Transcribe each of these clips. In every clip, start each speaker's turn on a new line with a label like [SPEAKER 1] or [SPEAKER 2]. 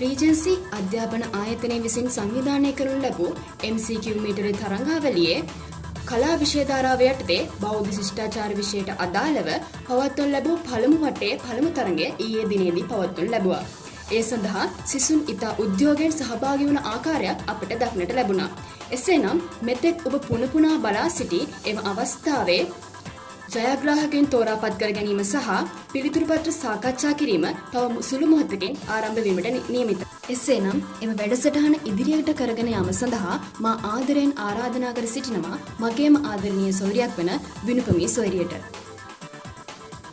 [SPEAKER 1] රීජන්සි අධ්‍යාපන ආයතනය විසින් සංවිධානය කරනු ලැබූ MCQ මීටරේ තරංගාවලියේ කලා විෂය ධාරාව යටතේ බෞද්ධ ශිෂ්ටාචාර විෂයට අදාළව පවත්වනු ලැබූ පළමු වටේ පළමු තරඟය ඊයේ දිනේදී පවත්වනු ලැබුවා. ඒ සඳහා සිසුන් ඉතා උද්‍යෝගයෙන් සහභාගී වුණ ආකාරයක් අපට දක්නට ලැබුණා. එසේනම් මෙතෙක් ඔබ පුන පුනා බලා සිටි එම අවස්ථාවේ ජයග්‍රාහකයන් තෝරාපත් කර ගැනීම සහ පිළිතුරු පත්‍ර සාකච්ඡා කිරීම තව සුළු මොහොතකින් ආරම්භ වීමට නියමිතයි. එසේනම් එම වැඩසටහන ඉදිරියට කරගෙන යාම සඳහා මා ආදරයෙන් ආරාධනා කර සිටිනවා මගේම ආදරණීය සොයුරියක් වන විනුපමී සොයුරියට.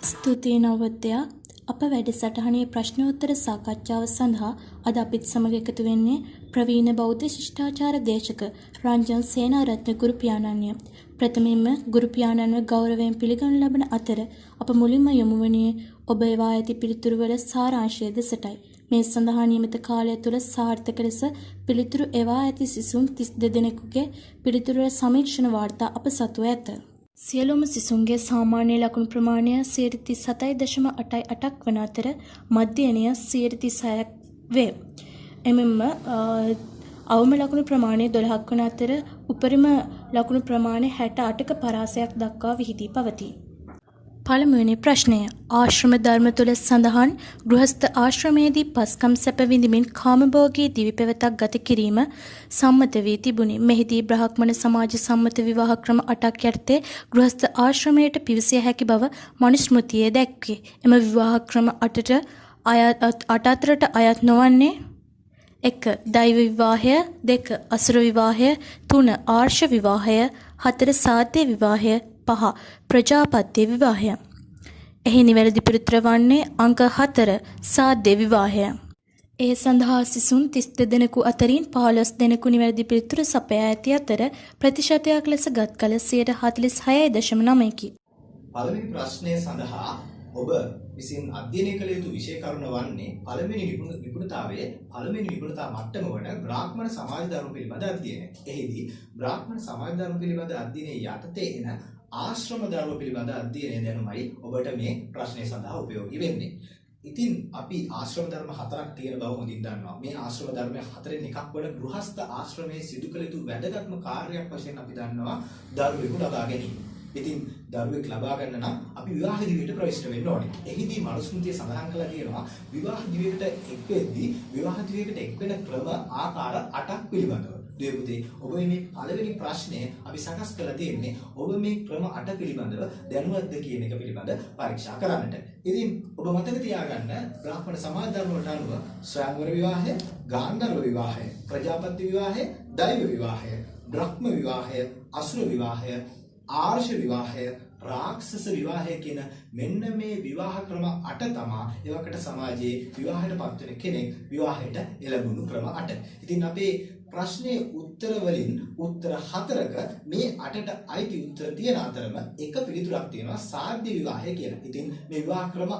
[SPEAKER 2] ස්තුතියි නවෝදයා. අප වැඩසටහනේ ප්‍රශ්නෝත්තර සාකච්ඡාව සඳහා අද අපිත් සමග එකතු වෙන්නේ ප්‍රවීණ බෞද්ධ ශිෂ්ටාචාර දේශක රංජන් සේනාරත්න ගුරු පියාණන්ය. ප්‍රථමයෙන්ම ගුරු පියාණන්ව ගෞරවයෙන් පිළිගනු ලබන අතර අප මුලින්ම යොමු වන්නේ ඔබ ඒවා ඇති පිළිතුරු වල සාරාංශය දෙසටයි. මේ සඳහා නියමිත කාලය තුළ සාර්ථක ලෙස පිළිතුරු ඒවා ඇති සිසුන් 32 දෙනෙකුගේ පිළිතුරු සමීක්ෂණ වාර්තා අප සතුව ඇත. සියලුම සිසුන්ගේ සාමාන්‍ය ලකුණු ප්‍රමාණය 37.88ක් වන අතර මධ්‍යයනය 36ක් වේ. එමෙන්ම අවම ලකුණු ප්‍රමාණය 12ක් වන අතර උපරිම ලකුණු ප්‍රමාණය 68ක පරාසයක් දක්වා විහිදී පවතී. පළමුවෙනි ප්‍රශ්නය. ආශ්‍රම ධර්ම තුළ සඳහන් ගෘහස්ත ආශ්‍රමයේදී පස්කම් සැප විඳිමින් කාමභෝගී දිවි පෙවතක් ගත කිරීම සම්මත වී තිබුණි. මෙහිදී බ්‍රාහ්මණ සමාජ සම්මත විවාහ ක්‍රම 8ක් යටතේ ගෘහස්ත ආශ්‍රමයට පිවිසිය හැකි බව මනුස්මෘතියේ දැක්වේ. එම විවාහ ක්‍රම 8 අතරට අයත් නොවන්නේ 1. දෛව විවාහය, 2. අසුර විවාහය, 3. ආර්ෂ විවාහය, 4. සාද්‍ය විවාහය, 5. ප්‍රජාපත්‍ය විවාහය. එහි නිවැරදි පිළිතුර වන්නේ අංක 4 සාද්‍ය විවාහය. ඒ සඳහා සිසුන් 32 දෙනෙකු අතරින් 15 දෙනෙකු නිවැරදි පිළිතුර සපයා ඇති අතර ප්‍රතිශතයක් ලෙස ගත් කල 46.9%කි.
[SPEAKER 3] පළවෙනි ප්‍රශ්නය සඳහා ඔබ විසින් අධ්‍යයනය කළ යුතු විෂය කරුණ වන්නේ පළවෙනි නිපුණතාවයේ පළවෙනි නිපුණතා මට්ටම වන බ්‍රාහ්මණ සමාජ ධර්ම පිළිබඳ අධ්‍යයනය. එහිදී බ්‍රාහ්මණ සමාජ ධර්ම පිළිබඳ අධ්‍යයනයේ යටතේ එන ආශ්‍රම ධර්ම පිළිබඳ අධ්‍යයනය දැනුමයි ඔබට මේ ප්‍රශ්නය සඳහා උපයෝගී වෙන්නේ. ඉතින් අපි ආශ්‍රම ධර්ම 4ක් තියෙන බව හොඳින් දන්නවා. මේ ආශ්‍රම ධර්ම 4න් එකක් වන ගෘහස්ත ආශ්‍රමයේ සිදු කළ යුතු වැදගත්ම කාර්යයක් වශයෙන් අපි දන්නවා දරුවෙකු ලබා ගැනීම. ඉතින් දරුවෙක් ලබා ගන්න නම් අපි විවාහ දිවියට ප්‍රවිෂ්ඨ වෙන්න ඕනේ. එහිදී මනුස්මෘතිය සඳහන් කළා තියෙනවා විවාහ දිවියට එක් වෙද්දී විවාහ දිවියකට එක් වෙන ක්‍රම ආකාර 8ක් පිළිබඳව. දෙවියන්ගේ ඔබ මේ පළවෙනි ප්‍රශ්නය අපි සකස් කරලා තියෙන්නේ ඔබ මේ ක්‍රම 8 පිළිබඳව දැනුවත්ද කියන එක පිළිබඳ පරීක්ෂා කරන්නට. ඉතින් ඔබ මතක තියාගන්න බ්‍රාහ්මණ සමාජ ධර්ම වලට අනුව ස්වයංවර විවාහය, ගාන්ධර්ව විවාහය, ප්‍රජාපති විවාහය, දෛව විවාහය, බ්‍රහ්ම විවාහය, අසුර විවාහය, ආර්ෂ විවාහය, රාක්ෂස විවාහය කියන මෙන්න මේ විවාහ ක්‍රම 8 තමයි එවකට සමාජයේ විවාහයට පත්වෙන කෙනෙක් විවාහයට එළඹුණු ක්‍රම 8. ඉතින් අපේ ප්‍රශ්නයේ උත්තර වලින් උත්තර 4ක මේ 8ට අයිති උත්තර තියෙන අතරම එක පිළිතුරක් තියෙනවා සාද්‍ය විවාහය කියලා. ඉතින් මේ විවාහ ක්‍රම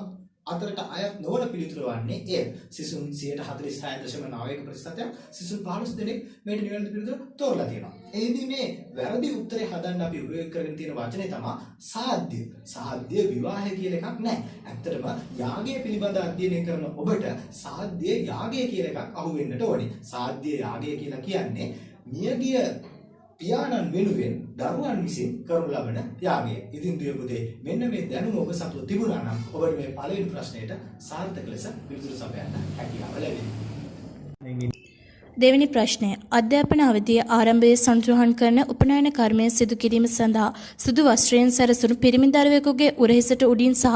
[SPEAKER 3] 4ට අයත් නොවන පිළිතුර වන්නේ ඒ සිසුන් 46.9%, සිසුන් 15 දෙනෙක් මේට නිවැරදි පිළිතුර තෝරලා තියෙනවා. එහිදී මේ වැරදි උත්තරේ හදන්න අපි උපයෝග කරගෙන තියෙන වචනේ තමයි සාද්‍ය. සාද්‍ය විවාහය කියලා එකක් නැහැ. ඇත්තටම යාගය පිළිබඳ අධ්‍යයනය කරන ඔබට සාද්‍ය යාගය කියලා එකක් අහුවෙන්නට ඕනේ. සාද්‍ය යාගය කියලා කියන්නේ මියගිය පියාණන් වෙනුවෙන් දරුවන් විසින් කරනු ලබන යාගය. ඉතින් දුවේ පුතේ මෙන්න මේ දැනුම ඔබ සතුව තිබුණා නම් ඔබට මේ පළවෙනි ප්‍රශ්නයට සාර්ථක ලෙස පිළිතුරු සපයන්න හැකියාව ලැබෙනවා.
[SPEAKER 2] දෙවෙනි ප්‍රශ්නය. අධ්‍යාපන අවධියේ ආරම්භයේ සඳහන් කරන උපනයන කර්මය සිදු කිරීම සඳහා සුදු වස්ත්‍රයෙන් සැරසුණු පිරිමි දරුවෙකුගේ උරහිසට උඩින් සහ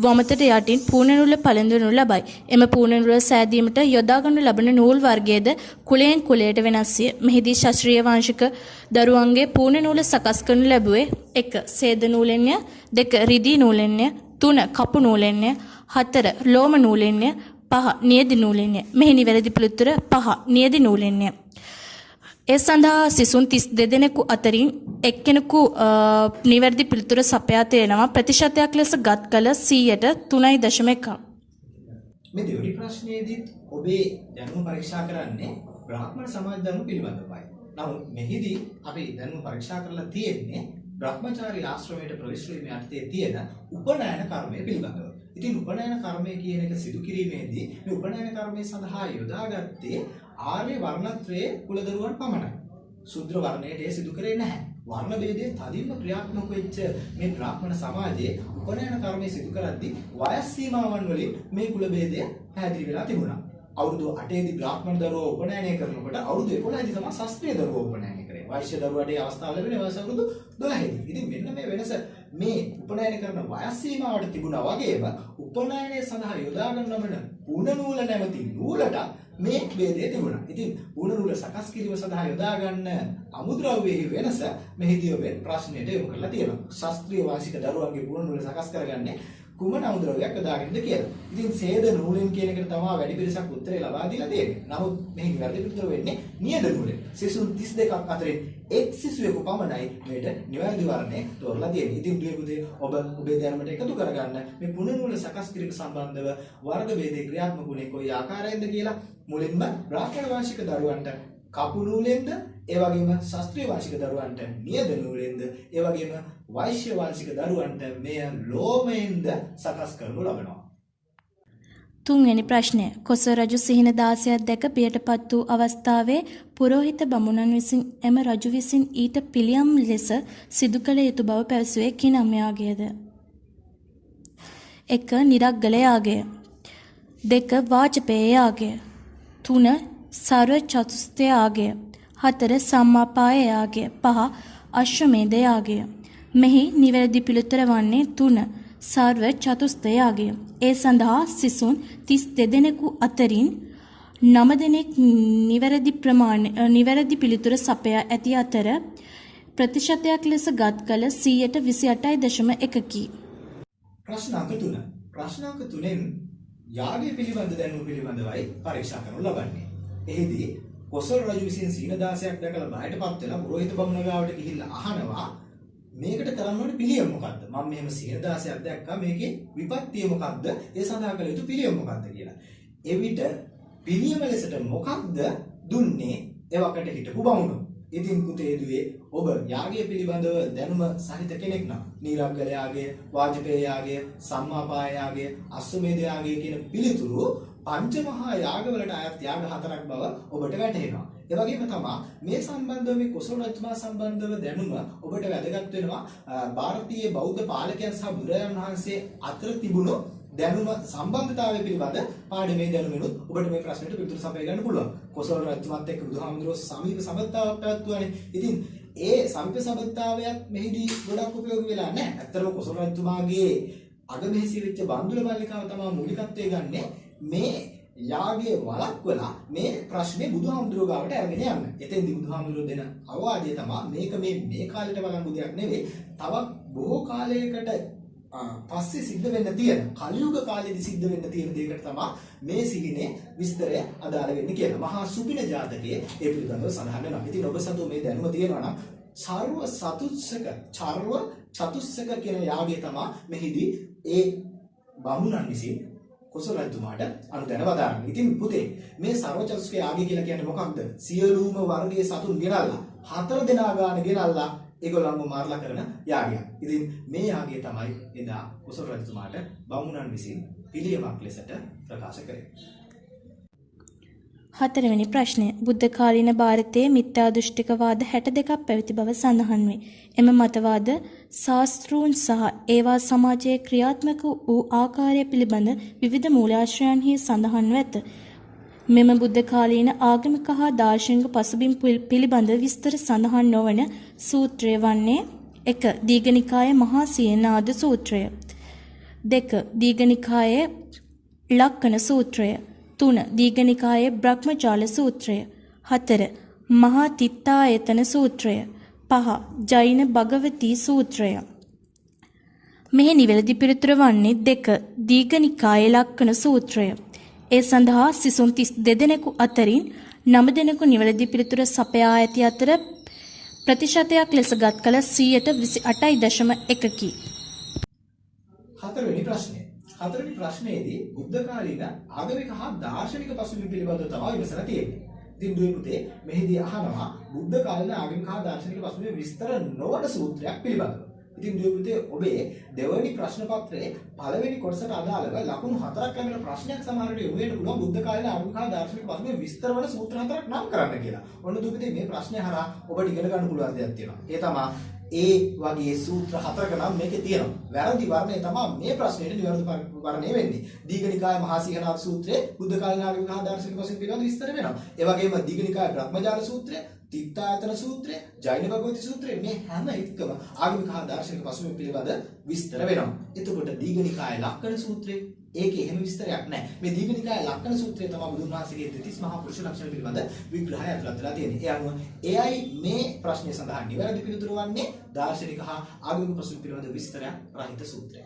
[SPEAKER 2] වමතට යටින් පූර්ණ නූල පළඳවනු ලබයි. එම පූර්ණ නූල සෑදීමට යොදා ගන්නු ලබන නූල් වර්ගයේද කුලයෙන් කුලයට වෙනස් ය. මෙහිදී ශාස්ත්‍රීය වංශික දරුවන්ගේ පූර්ණ නූල සකස් කරනු ලැබුවේ 1. සේද නූලෙන්ය, 2. රිදී නූලෙන්ය, 3. කපු නූලෙන්ය, 4. ලෝම නූලෙන්ය, 5. නියදි නූලෙන්ය. මෙහි නිවැරදි පිළිතුර 5. නියදි නූලෙන්ය. ඒ සඳහා සිසුන් 32 දෙනෙකු අතරින් එක්කෙනෙකු නිවැරදි පිළිතුර සපයා තියෙනවා. ප්‍රතිශතයක් ලෙස ගත් කල 3.1%.
[SPEAKER 3] මේ දෙවෙනි ප්‍රශ්නයේදීත් ඔබේ දැනුම පරීක්ෂා කරන්නේ බ්‍රාහ්මණ සමාජ ධර්ම පිළිබඳවයි. නමුත් මෙහිදී අපි දැනුම පරීක්ෂා කරලා තියෙන්නේ බ්‍රහ්මචාරී ආශ්‍රමයට ප්‍රවිෂ්ඨ වීම යටතේ තියෙන උපනයන කර්මය පිළිබඳව. ඉතින් උපනයන කර්මය කියන එක සිදු කිරීමේදී මේ උපනයන කර්මය සඳහා යොදාගත්තේ ආර්ය වර්ණත්‍රයේ කුලදරුවන් පමණයි. ශුද්‍ර වර්ණයට ඒ සිදු කරේ නැහැ. වර්ණ ભેදයේ තදින්ම ක්‍රියාත්මක වෙච්ච මේ බ්‍රාහ්මණ සමාජයේ උපනයන කර්මය සිදු කරද්දී වයස් සීමාවන් වලින් මේ කුල ભેදය පැහැදිලි වෙලා තිබුණා. අවුරුදු 8 දී බ්‍රාහ්මණ දරුවෝ උපනයනය කරනකොට අවුරුදු 11 දී තමයි ශාස්ත්‍රීය දරුවෝ උපනයනය කරේ. වෛශ්‍ය දරුවාට ඒ අවස්ථාව ලැබෙන්නේ වයස අවුරුදු 12 දී. ඉතින් මෙන්න මේ වෙනස මේ උපනයන කරන වයස් සීමාවට තිබුණා වගේම උපනයනය සඳහා යොදා ගන්න ලබන පුන නූල නැමැති නූලට මේ ભેදය තිබුණා. ඉතින් පුන නූල සකස් කිරීම සඳහා යොදා ගන්න අමුද්‍රව්‍යයේ වෙනස මෙහිදී ඔබේ ප්‍රශ්නයට යොමු කරලා තියෙනවා. ශාස්ත්‍රීය වාර්ෂික දරුවන්ගේ පුන නූල සකස් කරගන්නේ කුමන අමුද්‍රව්‍යයක් යොදාගෙනද කියලා. ඉතින් සේද නූලෙන් කියන එකට තමයි වැඩි පිරිසක් උත්තරේ ලබා දීලා තියෙන්නේ. නමුත් මෙහි වැරදි පිටුතර වෙන්නේ නියද නූලෙන්. සිසුන් 32ක් අතරින් එක් සිසුවෙකු පමණයි මේට නිවැරදි වර්ණය තෝරලා තියෙන්නේ. ඉතින් දුවේ පුතේ ඔබ ඔබේ දැනුමට එකතු කරගන්න මේ පුන නූල සකස් කිරීම සම්බන්ධව වර්ග ભેදේ ක්‍රියාත්මක වුණේ කොයි ආකාරයෙන්ද කියලා මුලින්ම බ්‍රාහ්මණ වාර්ෂික දරුවන්ට කපු නූලෙන්ද ඒ වගේම ශාස්ත්‍රීය වාර්ෂික දරුවන්ට නියද නූලෙන්ද ඒ වගේම වෛශ්‍ය වාර්ෂික දරුවන්ට මෙය ලෝමයෙන්ද සකස් කරනු ලබනවා.
[SPEAKER 2] තුන්වෙනි ප්‍රශ්නය. කොසල් රජු සිහින 16ක් දැක බියටපත් වූ අවස්ථාවේ පුරෝහිත බමුණන් විසින් එම රජු විසින් ඊට පිළියම් ලෙස සිදු කළ යුතු බව පැවසුවේ කිනම් යාගයද? 1. නිරග්ගල යාගය. 2. වාජපේය යාගය. 3. සර්ව චතුස්ථ යාගය. 4. සම්මාපාය යාගය. 5. අශ්වමේධ යාගය. මෙහි නිවැරදි පිළිතුර වන්නේ 3. සර්ව චතුස්ථ යාගය. ඒ සඳහා සිසුන් 32 දෙනෙකු අතරින් 9 දෙනෙක් නිවැරදි පිළිතුර සපයා ඇති අතර ප්‍රතිශතයක් ලෙස ගත් කළ 28.1කි.
[SPEAKER 3] ප්‍රශ්න අංක 3. ප්‍රශ්න අංක 3න් යාගය පිළිබඳ දැනුම පිළිබඳවයි පරීක්ෂා කරනු ලබන්නේ. එහිදී කොසල් රජු විසින් සීන 16ක් දැකලා බයටපත් වෙලා පුරෝහිත බමුණ ගාවට ගිහිල්ලා අහනවා මේකට කරන්න ඕනේ පිළියම මොකද්ද? මම මෙහෙම සීන 16ක් දැක්කා මේකේ විපත්තිය මොකද්ද? ඒ සඳහා කළ යුතු පිළියම මොකද්ද කියලා. එවිට පිළියම ලෙසට මොකක්ද දුන්නේ එවකට හිටපු බමුණෝ. ඉතින් පුතේ දුවේ ඔබ යාගය පිළිබඳව දැනුම සහිත කෙනෙක් නම් නීරග්ගල යාගය, වාජපේය යාගය, සම්මාපාය යාගය, අශ්වමේධ යාගය කියන පිළිතුරු පංචමහා යාගවලට අයත් යාග හතරක් බව ඔබට වැටහෙනවා. ඒ වගේම තමයි මේ සම්බන්ධව මේ කොසල් රජතුමා සම්බන්ධව දැනුම ඔබට වැදගත් වෙනවා. ಭಾರತೀಯ බෞද්ධ පාලකයන් සහ බුදුරජාණන් වහන්සේ අතර තිබුණු දැනුම සම්බන්ධතාවය පිළිබඳ පාඩමේ දැනුමෙනුත් ඔබට මේ ප්‍රශ්නෙට පිළිතුරු සපයා ගන්න පුළුවන්. කොසල් රජතුමාත් එක්ක බුදුහාමුදුරුවෝ සමීප සම්බන්ධතාවක් පැවැත්වුවානේ. ඉතින් ඒ සමීප සම්බන්ධතාවයක් මෙහිදී ගොඩක් උපයෝගී වෙලා නැහැ. ඇත්තටම කොසල් රජතුමාගේ අගමෙහිසි වෙච්ච බන්දුල මල්ලිකාව තමයි මූලිකත්වයේ ගන්නෙ මේ යාගයේ වළක්වලා මේ ප්‍රශ්නේ බුදුහාමුදුරුවෝ ගාවට අරගෙන යන්න. එතෙන්දී බුදුහාමුදුරුවෝ දෙන අවවාදය තමයි මේක මේ කාලේට බලන් දෙයක් නෙවෙයි. තවත් බොහෝ කාලයකට පස්සේ සිද්ධ වෙන්න තියෙන කලියුග කාලේදී සිද්ධ වෙන්න තියෙන දෙයකට තමයි මේ සිහිනේ විස්තරය අදාළ වෙන්නේ කියලා. මහා සුපින ජාතකයේ ඒ පිළිබඳව සඳහන් වෙනවා. ඉතින් ඔබ සතු මේ දැනුම තියෙනවා නම් චර්ව චතුස්සක කියන යාගය තමයි මෙහිදී ඒ බමුණන් විසින් කොසල් රජතුමාට අනුදැන වදාරන්නේ. ඉතින් පුතේ මේ සර්ව චතුස්සක යාගය කියලා කියන්නේ මොකක්ද? සියලුම වර්ගයේ සතුන් ගෙනල්ලා 4 දෙනා ගාන ගෙනල්ලා ඒගොල්ලන්ව මාරලා කරන යාගයක්. ඉතින් මේ යාගය තමයි එදා කොසල් රජතුමාට බමුණන් විසින් පිළියමක් ලෙසට ප්‍රකාශ කරේ.
[SPEAKER 2] 4 වෙනි ප්‍රශ්නය. බුද්ධ කාලීන ಭಾರತයේ මිත්‍යා දෘෂ්ටිකවාද 62ක් පැවති බව සඳහන් වේ. එම මතවාද ශාස්ත්‍රූන් සහ ඒවා සමාජයේ ක්‍රියාත්මක වූ ආකාරය පිළිබඳ විවිධ මූලාශ්‍රයන්හි සඳහන්ව ඇත. මෙම බුද්ධ කාලීන ආගමික හා දාර්ශනික පසුබිම් පිළිබඳ විස්තර සඳහන් නොවන සූත්‍රය වන්නේ 1. දීඝනිකායේ මහා සීනාද සූත්‍රය. 2. දීඝනිකායේ ලක්කන සූත්‍රය. 3. දීඝනිකායේ බ්‍රහ්මජාල සූත්‍රය. 4. මහා තිත්තායතන සූත්‍රය. 5. ජෛන භගවතී සූත්‍රය. මෙහි නිවැරදි පිළිතුර වන්නේ 2. දීඝනිකායේ ලක්කන සූත්‍රය. ඒ සඳහා සිසුන් 32 දෙනෙකු අතරින් 9 දෙනෙකු නිවැරදි පිළිතුර සපයා ඇති අතර ප්‍රතිශතයක් ලෙස ගත් කළ 28.1කි.
[SPEAKER 3] 4 වෙනි ප්‍රශ්නය. 4 වෙනි ප්‍රශ්නයේදී බුද්ධ කාලීන ආගමික හා දාර්ශනික පසුබිම් පිළිබඳව තමයි විමසලා තියෙන්නේ. ඉතින් දුවේ පුතේ මෙහිදී අහනවා බුද්ධ කාලීන ආගමික හා දාර්ශනික පසුබිම් විස්තර නොවන සූත්‍රයක් පිළිබඳව. ඉතින් දුවේ ඔබේ දෙවැනි ප්‍රශ්න පත්‍රයේ පළවෙනි කොටසට අදාළව ලකුණු 4ක් ලැබෙන ප්‍රශ්නයක් සමහරවිට යොමු වෙන්න පුළුවන් බුද්ධ කාලීන ආගමික හා දාර්ශනික පසුබිම විස්තර වන සූත්‍ර 4ක් නම් කරන්න කියලා. ඔන්න දුවේ මේ ප්‍රශ්නය හරහා ඔබට ඉගෙන ගන්න පුළුවන් දෙයක් තියෙනවා. ඒ තමයි ඒ වගේ සූත්‍ර 4ක නම් මේකේ තියෙනවා. වැරදි වර්ණය තමයි මේ ප්‍රශ්නෙට නිවැරදි වර්ණය වෙන්නේ. දීඝනිකාය මහා සීහනාථ සූත්‍රයේ බුද්ධ කාලීන ආගමික හා දාර්ශනික පසුබිම පිළිබඳ විස්තර වෙනවා. ඒ වගේම දීඝනිකාය බ්‍රහ්මජාල සූත්‍රය, තිත්තායතන සූත්‍රය, ජෛන භගවති සූත්‍රය මේ හැම එකකම ආගමික හා දාර්ශනික පසුබිම පිළිබඳ විස්තර වෙනවා. එතකොට දීඝනිකාය ලක්කන සූත්‍රයේ ඒකේ එහෙම විස්තරයක් නැහැ. මේ දීඝනිකාය ලක්කන සූත්‍රය තමයි බුදුන් වහන්සේගේ 33 මහා පුරුෂ ලක්ෂණ පිළිබඳ විග්‍රහය ඇතුළත් වෙලා තියෙන්නේ. ඒ අනුව එයයි මේ ප්‍රශ්නය සඳහා නිවැරදි පිළිතුර වන්නේ දාර්ශනික හා ආගමික පසුබිම පිළිබඳ විස්තරයක් රහිත සූත්‍රය.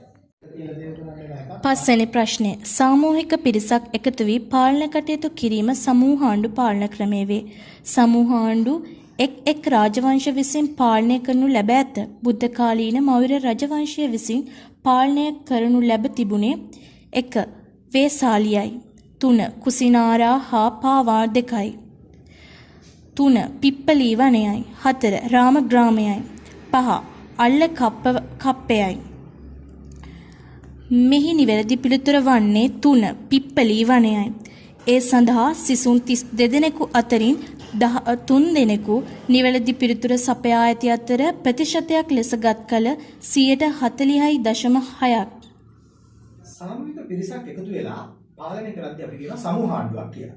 [SPEAKER 2] පස්වෙනි ප්‍රශ්නය. සාමූහික පිරිසක් එකතු වී පාලන කටයුතු කිරීම සමූහාණ්ඩු පාලන ක්‍රමය වේ. සමූහාණ්ඩු එක් රාජවංශ විසින් පාලනය කරනු ලැබ ඇත. බුද්ධ කාලීන මෞර්ය රජවංශය විසින් පාලනය කරනු ලැබ තිබුණේ 1. වේසාලියයි. 3. කුසිනාරා හා පාවා දෙකයි. 3. පිප්පලී වනයයි. 4. රාමග්‍රාමයයි. 5. අල්ල කප්පයයි. මෙහි නිවැරදි පිළිතුර වන්නේ 3. පිප්පලී වනයයි. ඒ සඳහා සිසුන් 32 දෙනෙකු අතරින් 13 දෙනෙකු නිවැරදි පිළිතුර සපයා ඇති අතර ප්‍රතිශතයක් ලෙස ගත් කල 40.6ක්.
[SPEAKER 3] සාමූහික පිරිසක් එකතු වෙලා පාලනය කරද්දී අපි කියන සමූහාණ්ඩුවක් කියලා.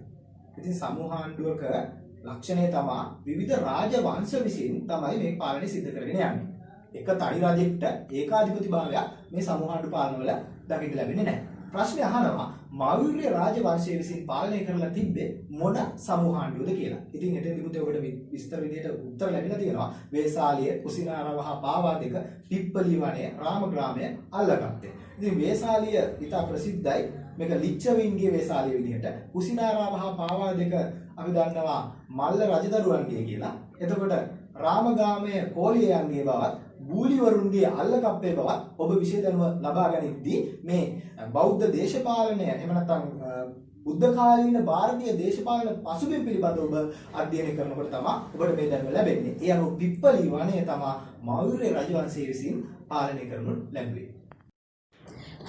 [SPEAKER 3] ඉතින් සමූහාණ්ඩුවක ලක්ෂණය තමයි විවිධ රාජවංශ විසින් තමයි මේ පාලනය සිද්ධ කරගෙන යන්නේ. එක තනි රජෙක්ට ඒකාධිපතිභාවයක් මේ සමූහාණ්ඩු පාලනවල දකින්න ලැබෙන්නේ නැහැ. ප්‍රශ්නේ අහනවා මෞර්ය රාජවංශය විසින් පාලනය කරලා තිබ්බේ මොන සමූහාණ්ඩුවද කියලා. ඉතින් එතෙන්දී පුතේ ඔබට විස්තර විදිහට උත්තර ලැබිලා තියෙනවා. වේසාලිය, කුසිනාරාව හා පාවා දෙක, පිප්පලී වනය, රාමග්‍රාමය, අල්ලගත්තේ. ඉතින් වේසාලිය ඉතා ප්‍රසිද්ධයි. මේක ලිච්ඡවීන්ගේ වේසාලිය විදිහට. කුසිනාරාව හා පාවා දෙක අපි දන්නවා මල්ල රජදරුවන්ගේ කියලා. එතකොට රාමග්‍රාමය කෝලියයන්ගේ බවත් බූලිවරුන්ගේ අල්ලකප්පේ බවත් ඔබ විශේෂ දැනුම ලබා ගනිද්දී මේ බෞද්ධ දේශපාලනය එහෙම නැත්නම් බුද්ධ කාලීන ಭಾರತೀಯ දේශපාලන පසුබිම පිළිබඳව ඔබ අධ්‍යයනය කරනකොට තමයි ඔබට මේ දැනුම ලැබෙන්නේ. ඒ අනුව පිප්පලී වනය තමයි මෞර්ය රජවංශය විසින් පාලනය කරනු ලැබුවේ.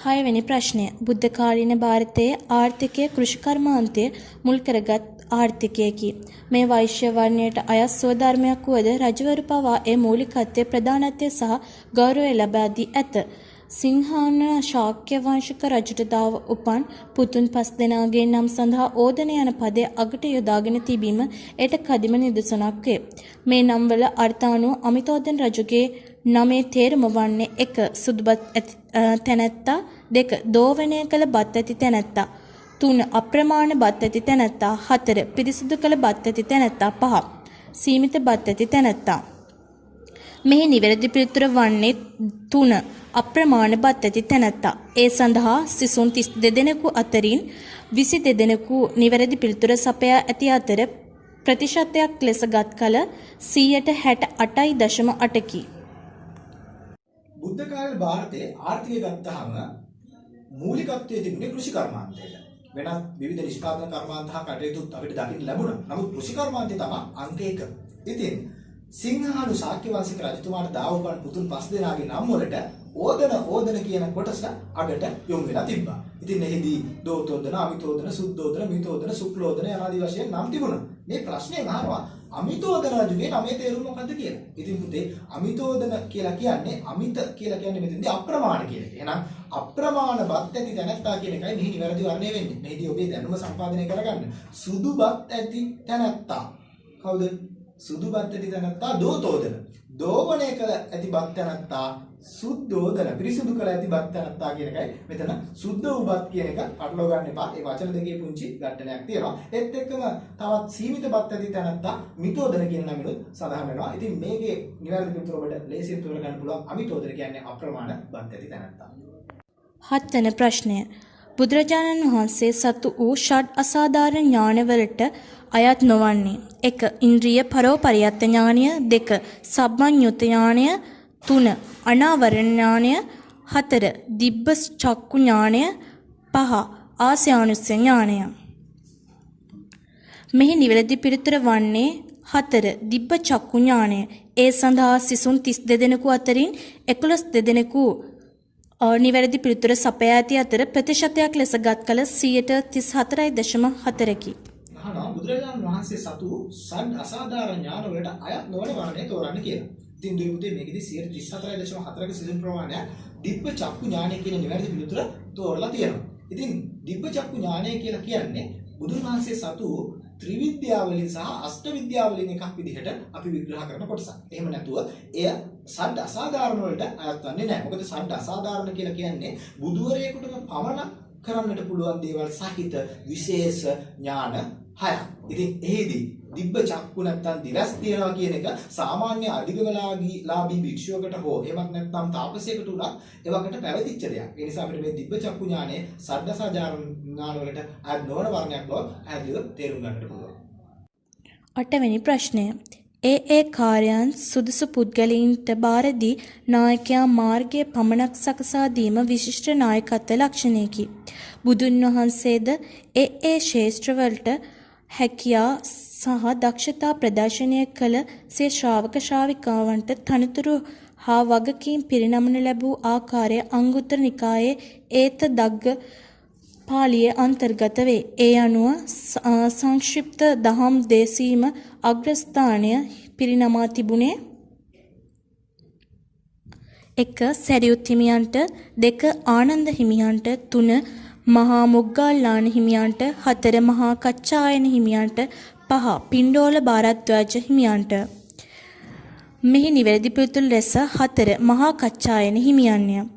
[SPEAKER 2] 6 වෙනි ප්‍රශ්නය. බුද්ධ කාලීන ಭಾರತයේ ආර්ථිකය කෘෂිකර්මාන්තය මුල් කරගත් ආර්ථිකයකි. මේ වෛශ්‍ය වර්ණයට අයත් ස්වධර්මයක් වුවද රජවරු පවා ඒ මූලිකත්වයේ ප්‍රධානත්වය සහ ගෞරවය ලබා දී ඇත. සිංහාන ශාක්‍ය වංශික රජුට දාව උපන් පුතුන් 5 දෙනාගේ නම් සඳහා ඕදන යන පදය අගට යොදාගෙන තිබීම එයට කදිම නිදසුනක් වේ. මේ නම්වල අර්ථානුව අමිතෝදන රජුගේ නමේ තේරුම වන්නේ 1. සුදුබත් ඇති තැනැත්තා, 2. දෝවනය කළ බත් ඇති තැනැත්තා, 3. අප්‍රමාණ බත් ඇති තැනැත්තා, 4. පිරිසිදු කළ බත් ඇති තැනැත්තා, 5. සීමිත බත් ඇති තැනැත්තා. මෙහි නිවැරදි පිළිතුර වන්නේ 3. අප්‍රමාණ බත් ඇති තැනැත්තා. ඒ සඳහා සිසුන් 32 දෙනෙකු අතරින් 22 දෙනෙකු නිවැරදි පිළිතුර සපයා ඇති අතර ප්‍රතිශතයක් ලෙස ගත් කල 68.8%කි.
[SPEAKER 3] බුද්ධ කාලේ ಭಾರತයේ ආර්ථිකය ගත්තාම මූලිකත්වයේ තිබුණේ කෘෂි කර්මාන්තයට. වෙනත් විවිධ නිෂ්පාදන කර්මාන්ත හා කටයුතුත් අපිට දකින්න ලැබුණා. නමුත් කෘෂි කර්මාන්තය තමයි අංක 1. ඉතින් සිංහානු ශාක්‍ය වංශික රජතුමාට දාවපන් පුතුන් 5 දෙනාගේ නම් වලට ඕදන කියන කොටස අගට යොමු වෙලා තිබ්බා. ඉතින් එහිදී දෝතෝදන, අමිතෝදන, සුද්ධෝදන, මිතෝදන, ශුක්ලෝදන ආදී වශයෙන් නම් තිබුණා. මේ ප්‍රශ්නේ අහනවා අමිතෝදන රජුගේ නමේ තේරුම මොකද්ද කියලා. ඉතින් පුතේ අමිතෝදන කියලා කියන්නේ අමිත කියලා කියන්නේ මෙතෙන්දී අප්‍රමාණ කියන එක. එහෙනම් අප්‍රමාණ බත් ඇති තැනැත්තා කියන එකයි මෙහි නිවැරදි වර්ණය වෙන්නේ. මෙහිදී ඔබේ දැනුම සම්පාදනය කරගන්න. සුදු බත් ඇති තැනැත්තා. කවුද? සුදු බත් ඇති තැනැත්තා දෝතෝදන. දෝවණය කළ ඇති බත් තැනැත්තා සුද්ධෝදන. පිරිසිදු කළ ඇති බත් තැනැත්තා කියන එකයි මෙතන සුද්ධ වූ බත් කියන එක අටලව ගන්න එපා. ඒ වචන දෙකේ පුංචි ගැටලයක් තියෙනවා. ඒත් එක්කම තවත් සීමිත බත් ඇති තැනැත්තා මිතෝදන කියන නමිනුත් සඳහන් වෙනවා. ඉතින් මේකේ නිවැරදි පිළිතුර ඔබට ලේසියෙන් තෝරා ගන්න පුළුවන්. අමිතෝදන කියන්නේ අප්‍රමාණ බත් ඇති තැනැත්තා.
[SPEAKER 2] 7 වෙනි ප්‍රශ්නය. බුදුරජාණන් වහන්සේ සතු වූ ෂඩ් අසාධාරණ ඥානවලට අයත් නොවන්නේ 1. ඉන්ද්‍රිය පරෝපරියත්ත ඥානය, 2. සබ්බඤ්ඤුත ඥානය, 3. අනාවරණ ඥානය, 4. දිබ්බ චක්කු ඥානය, 5. ආස්‍යානුස්ස ඥානය. මෙහි නිවැරදි පිළිතුර වන්නේ 4. දිබ්බ චක්කු ඥානය. ඒ සඳහා සිසුන් 32 දෙනෙකු අතරින් 11 දෙනෙකු නිවැරදි පිළිතුර සපයා ඇති අතර ප්‍රතිශතයක් ලෙස ගත් කල 34.4කි.
[SPEAKER 3] අහනවා බුදුරජාණන් වහන්සේ සතු සඩ් අසාධාරණ ඥාන වලට අයත් නොවන වර්ණය තෝරන්න කියලා. ඉතින් දුවේ පුතේ මේකෙදි 34.4ක සිදුන් ප්‍රමාණය දිබ්බ චක්කු ඥානය කියන නිවැරදි පිළිතුර තෝරලා තියෙනවා. ඉතින් දිබ්බ චක්කු ඥානය කියලා කියන්නේ බුදුන් වහන්සේ සතු ත්‍රිවිද්‍යාවලින් සහ අෂ්ට විද්‍යාවලින් එකක් විදිහට අපි විග්‍රහ කරන කොටසක්. එහෙම නැතුව එය සඩ් අසාධාරණ වලට අයත් වෙන්නේ නැහැ. මොකද සඩ් අසාධාරණ කියලා කියන්නේ බුදුවරයෙකුටම පමණ කරන්නට පුළුවන් දේවල් සහිත විශේෂ ඥාන හයක්. ඉතින් එහිදී දිබ්බ චක්කු නැත්තම් දිවස් තියනවා කියන එක සාමාන්‍ය අධිගමලාභී භික්ෂුවකට හෝ එහෙමත් නැත්නම් තාපසයකට උනත් එවකට පැවතිච්ච දෙයක්. ඒ නිසා අපිට මේ දිබ්බ චක්කු ඥානය සද්දසාධාරණ ඥාන වලට අයත් නොවන වර්ණයක් බව පැහැදිලිව තේරුම් ගන්නට පුළුවන්.
[SPEAKER 2] 8 වෙනි ප්‍රශ්නය. ඒ කාර්යයන් සුදුසු පුද්ගලයින්ට බාර දී නායකයා මාර්ගයේ පමණක් සකසා දීම විශිෂ්ට නායකත්ව ලක්ෂණයකි. බුදුන් වහන්සේද ඒ ශේෂ්ත්‍රවලට හැකියා සහ දක්ෂතා ප්‍රදර්ශනය කළ සිය ශ්‍රාවක ශ්‍රාවිකාවන්ට තනතුරු හා වගකීම් පිරිනමනු ලැබූ ආකාරය අංගුත්තර නිකායේ ඒත දග්ග පාළියේ අන්තර්ගත වේ. ඒ අනුව සංක්ෂිප්ත දහම් දේශීම අග්‍රස්ථානය පිරිනමා තිබුණේ 1. සැරියුත් හිමියන්ට 2. ආනන්ද හිමියන්ට 3. මහා මොග්ගල්ලාන හිමියන්ට 4. මහා කච්චායන හිමියන්ට 5. පිණ්ඩෝල භාරද්වාජ හිමියන්ට. මෙහි නිවැරදි පිළිතුරු ලෙස 4. මහා කච්චායන හිමියන්ය.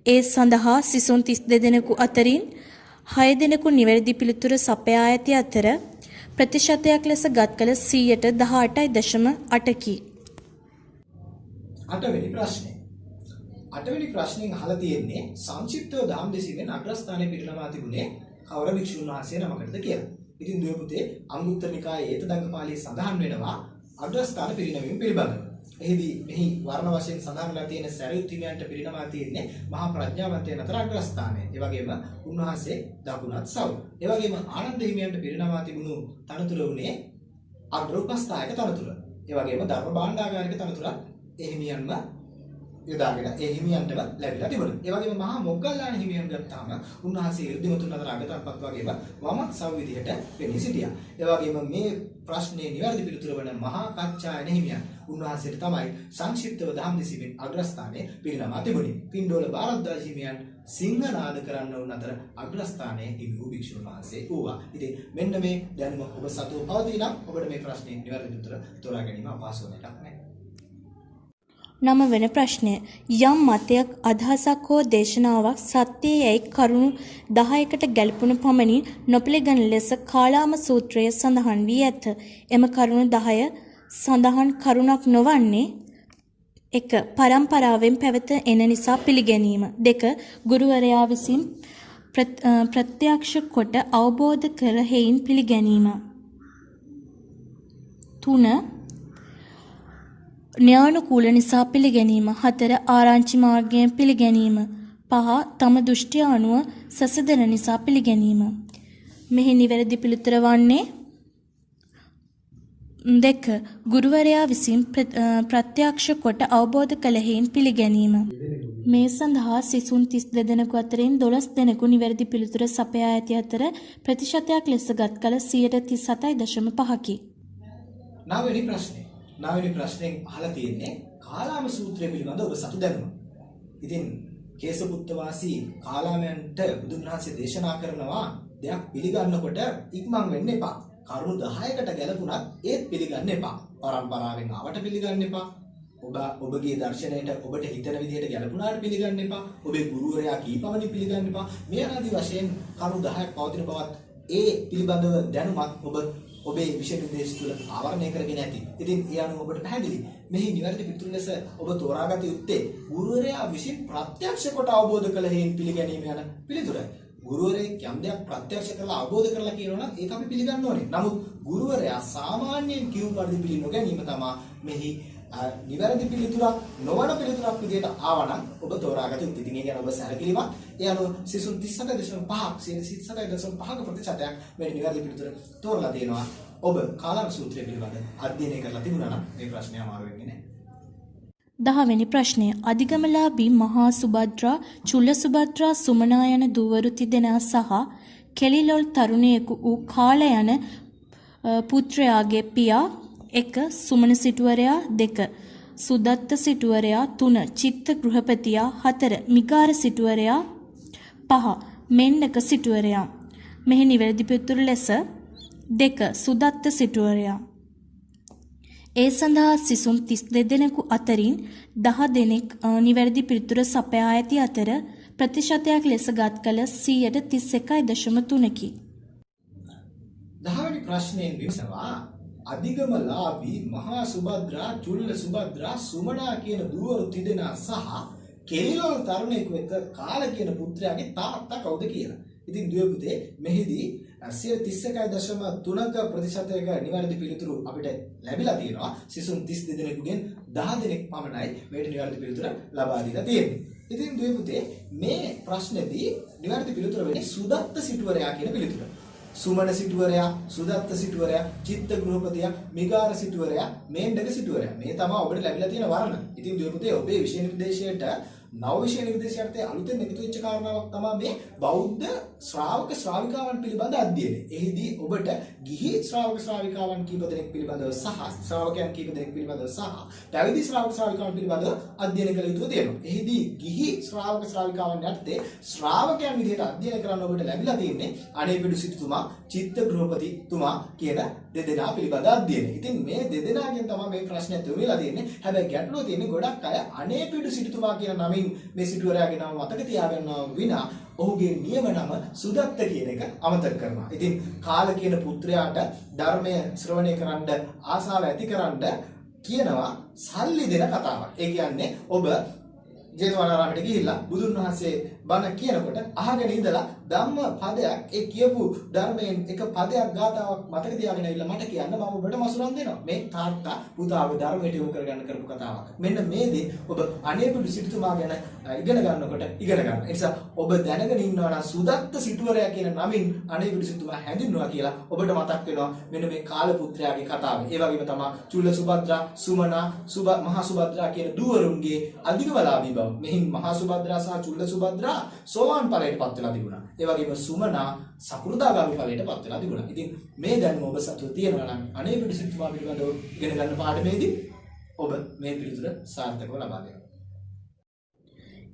[SPEAKER 2] ඒ සඳහා සිසුන් 32 දෙනෙකු අතරින් 6 දෙනෙකු නිවැරදි පිළිතුර සපයා ඇති අතර ප්‍රතිශතයක් ලෙස ගත් කළ 18.8කි.
[SPEAKER 3] 8 වෙනි ප්‍රශ්නය. 8 වෙනි ප්‍රශ්نين අහලා තියෙන්නේ සංක්ෂිප්තව දහම් දෙසීමෙන් අග්‍රස්ථානයේ පිරිනමා තිබුණේ කවර භික්ෂුන් වහන්සේ නමකටද කියලා. ඉතින් දුවේ පුතේ අංගුත්තර නිකායේ ඒතදග්ග පාළියේ සඳහන් වෙනවා අග්‍රස්ථාන පිරිනැමීම පිළිබඳව. එහිදී මෙහි වර්ණ වශයෙන් සඳහන් වෙලා තියෙන සරියුත් හිමියන්ට පිරිනමා තියෙන්නේ මහා ප්‍රඥාවන්තයන් අතර අග්‍රස්ථානය. ඒ වගේම උන්වහන්සේ දකුණත් සව්. ඒ වගේම ආනන්ද හිමියන්ට පිරිනමා තිබුණු තනතුර උනේ අග්‍ර උපස්ථායක තනතුර. ඒ වගේම ධර්ම භාණ්ඩාගාරික තනතුරත් ඒ හිමියන්ම යොදාගෙන ඒ හිමියන්ටම ලැබිලා තිබුණා. ඒ වගේම මහා මොග්ගල්ලාන හිමියන් ගත්තාම උන්වහන්සේ ඉර්ධිමතුන් අතර අගතක්පත් වගේම වමත් සව් විදිහට පෙනී සිටියා. ඒ වගේම මේ ප්‍රශ්නේ නිවැරදි පිළිතුර වන මහා කච්චායන හිමියන් උන්වහන්සේට තමයි සංක්ෂිප්තව දහම් දෙසීමෙන් අග්‍රස්ථානයේ පිරිනමා තිබුණේ. පිණ්ඩෝල භාරද්වාජ හිමියන් සිංහනාද කරන්න උන් අතර අග්‍රස්ථානයේ හිමි වූ භික්ෂුන් වහන්සේ වූවා. ඉතින් මෙන්න මේ දැනුම ඔබ සතුව පවතිනම් ඔබට මේ ප්‍රශ්නේ නිවැරදි පිළිතුර තෝරා ගැනීම අපහසු වෙන එකක් නැහැ.
[SPEAKER 2] 9 වෙනි ප්‍රශ්නය. යම් මතයක් අදහසක් හෝ දේශනාවක් සත්‍යයයි කරුණු 10කට ගැලපුණු පමණින් නොපිළිගන ලෙස කාලාම සූත්‍රයේ සඳහන් වී ඇත. එම කරුණු 10 සඳහන් කරුණක් නොවන්නේ 1. පරම්පරාවෙන් පැවත එන නිසා පිළිගැනීම. 2. ගුරුවරයා විසින් ප්‍රත්‍යක්ෂ කොට අවබෝධ කර හේයින් පිළිගැනීම. 3. න්‍යානුකූල නිසා පිළිගැනීම. 4. ආරංචි මාර්ගයෙන් පිළිගැනීම. 5. තම දෘෂ්ටිය අනුව සසදන නිසා පිළිගැනීම. මෙහි නිවැරදි පිළිතුර වන්නේ 2. ගුරුවරයා විසින් ප්‍රත්‍යක්ෂ කොට අවබෝධ කළ හේයින් පිළිගැනීම. මේ සඳහා සිසුන් 32 දෙනෙකු අතරින් 12 දෙනෙකු නිවැරදි පිළිතුර සපයා ඇති අතර ප්‍රතිශතයක් ලෙස ගත් කල 37.5කි.
[SPEAKER 3] 9 වෙනි ප්‍රශ්නේ. 9 වෙනි ප්‍රශ්نين අහලා තියෙන්නේ කාලාම සූත්‍රය පිළිබඳ ඔබ සතු දැනුම. ඉතින් කේසපුත්ත වාසී කාලාමයන්ට බුදුන් වහන්සේ දේශනා කරනවා දෙයක් පිළිගන්නකොට ඉක්මන් වෙන්න එපා. කරුණු 10කට ගැලපුණත් ඒත් පිළිගන්න එපා. පරම්පරාවෙන් ආවට පිළිගන්න එපා. ඔබගේ දර්ශනයට ඔබට හිතන විදිහට ගැලපුණාට පිළිගන්න එපා. ඔබේ ගුරුවරයා කීපවණි පිළිගන්න එපා. මේ ආදී වශයෙන් කරුණු 10ක් පවතින බවත් ඒ පිළිබඳව දැනුමත් ඔබේ විෂය නිර්දේශ තුළ ආවරණය කරගෙන ඇති. ඉතින් ඒ අනුව ඔබට පැහැදිලි. මෙහි නිවැරදි පිළිතුර ලෙස ඔබ තෝරාගත යුත්තේ ගුරුවරයා විසින් ප්‍රත්‍යක්ෂ කොට අවබෝධ කළ හේයින් පිළිගැනීම යන පිළිතුරයි. ගුරුවරයෙක් යම් දෙයක් ප්‍රත්‍යක්ෂ කරලා අවබෝධ කරලා කියනවා නම් ඒක අපි පිළිගන්න ඕනේ. නමුත් ගුරුවරයා සාමාන්‍යයෙන් කියු පරිදි පිළි නොගැනීම තමයි මෙහි නිවැරදි පිළිතුරක් නොවන පිළිතුරක් විදිහට ආවනම් ඔබ තෝරාගත යුතුයි. ඉතින් ඒ කියන්නේ ඔබ සැලකිලිමත් ඒ අනුව සිසුන් 37.5% ප්‍රතිශතයක් මේ නිවැරදි පිළිතුර තෝරලා තියෙනවා. ඔබ කාලාම සූත්‍රය පිළිබඳ අධ්‍යයනය කරලා තිබුණා නම් මේ ප්‍රශ්නේ අමාරු වෙන්නේ නැහැ.
[SPEAKER 2] 10වෙනි ප්‍රශ්නය. අධිගමලාභී මහා සුභද්‍රා, චුල්ල සුභද්‍රා, සුමනා යන දූවරු තිදෙනා සහ කෙලිලොල් තරුණියෙකු වූ කාල යන පුත්‍රයාගේ පියා 1. සුමන සිටුවරයා 2. සුදත්ත සිටුවරයා 3. චිත්ත ගෘහපතියා 4. මිගාර සිටුවරයා 5. මෙන්නක සිටුවරයා. මෙහි නිවැරදි පිළිතුර ලෙස 2. සුදත්ත සිටුවරයා. ඒ සඳහා සිසුන් 32 දෙනෙකු අතරින් 10 දෙනෙක් නිවැරදි පිළිතුර සපයා ඇති අතර ප්‍රතිශතයක් ලෙස ගත් කළ 31.3කි.
[SPEAKER 3] 10වෙනි ප්‍රශ්නයෙන් විමසනවා අධිගමලාභී මහා සුභද්‍රා, චුල්ල සුභද්‍රා, සුමනා කියන දූවරු තිදෙනා සහ කෙලිලොල් තරුණයෙකු එක්ක කාල කියන පුත්‍රයාගේ තාත්තා කවුද කියලා. ඉතින් දුවේ පුතේ මෙහිදී 31.3ක ප්‍රතිශතයක නිවැරදි පිළිතුරු අපිට ලැබිලා තියෙනවා. සිසුන් 32 දෙනෙකුගෙන් 10 දෙනෙක් පමණයි මේට නිවැරදි පිළිතුර ලබා දීලා තියෙන්නේ. ඉතින් දුවේ පුතේ මේ ප්‍රශ්නේදී නිවැරදි පිළිතුර වෙන්නේ සුදත්ත සිටුවරයා කියන පිළිතුර. සුමන සිටුවරයා, සුදත්ත සිටුවරයා, චිත්ත ගෘහපතියා, මිගාර සිටුවරයා, මේණ්ඩක සිටුවරයා. මේ තමයි ඔබට ලැබිලා තියෙන වර්ණ. ඉතින් දුවේ පුතේ ඔබේ විෂය නිර්දේශයට නව විෂය නිර්දේශයන්ට අලුතෙන් එකතු වෙච්ච කාරණාවක් තමයි මේ බෞද්ධ ශ්‍රාවක ශ්‍රාවිකාවන් පිළිබඳ අධ්‍යයනය. එහිදී ඔබට ගිහි ශ්‍රාවක ශ්‍රාවිකාවන් කීප දෙනෙක් පිළිබඳව සහ ශ්‍රාවකයන් කීප දෙනෙක් පිළිබඳව සහ පැවිදි ශ්‍රාවක ශ්‍රාවිකාවන් පිළිබඳව අධ්‍යයනය කළ යුතු තියෙනවා. එහිදී ගිහි ශ්‍රාවක ශ්‍රාවිකාවන් යටතේ ශ්‍රාවකයන් විදිහට අධ්‍යයනය කරන්න ඔබට ලැබිලා තියෙන්නේ අනේපිඩු සිටුතුමා, චිත්ත ගෘහපතිතුමා කියන දෙදෙනා පිළිබඳ අධ්‍යයනය. ඉතින් මේ දෙදෙනාගෙන් තමයි මේ ප්‍රශ්නය තුමිලා තියෙන්නේ. හැබැයි ගැටලුව තියෙන්නේ ගොඩක් අය අනේපිඩු සිටුතුමා කියන නමින් මේ සිටුවරයාගේ නම මතක තියාගන්නවා විනා ඔහුගේ නියම නම සුදත්ත කියන එක අමතක කරනවා. ඉතින් කාල කියන පුත්‍රයාට ධර්මය ශ්‍රවණය කරන්න ආසාව ඇතිකරන්න කියනවා සල්ලි දෙන කතාවක්. ඒ කියන්නේ ඔබ ජේතවනාරාමයට ගිහිල්ලා බුදුන් වහන්සේ බණ කියනකොට අහගෙන ඉඳලා ධම්ම පදයක් ඒ කියපු ධර්මයෙන් එක පදයක් ගාතාවක් මතක තියාගෙන ඉන්න මට කියන්න මම ඔබට මසුරන් දෙනවා. මේ තාත්තා පුතාගේ ධර්මයට යොමු කරගන්න කරපු කතාවක්. මෙන්න මේ දේ ඔබ අනේපිඩු සිටුතුමා ගැන ඉගෙන ගන්නකොට ඉගෙන ගන්න. ඒ නිසා ඔබ දැනගෙන ඉන්නවා නම් සුදත්ත සිටුවරයා කියන නමින් අනේපිඩු සිටුතුමා හැඳින්වුවා කියලා ඔබට මතක් වෙනවා මෙන්න මේ කාල පුත්‍රයාගේ කතාව. ඒ වගේම තමයි චුල්ල සුභද්‍රා, සුමනා, මහා සුභද්‍රා කියන දූවරුන්ගේ අධිගමලාභී බව. මෙහින් මහා සුභද්‍රා සහ චුල්ල සුභද්‍රා සෝවාන් ඵලයට පත් වෙලා තිබුණා. ඒ වගේම සුමනා සකෘදාගාමී ඵලයට පත් වෙලා තිබුණා. ඉතින් මේ දැනුම ඔබ සතුව තියෙනවා නම් අනේපිඩු සිටුතුමා පිළිබඳව ඉගෙන ගන්න පාඩමේදී ඔබ මේ පිළිතුර සාර්ථකව ලබා දෙනවා.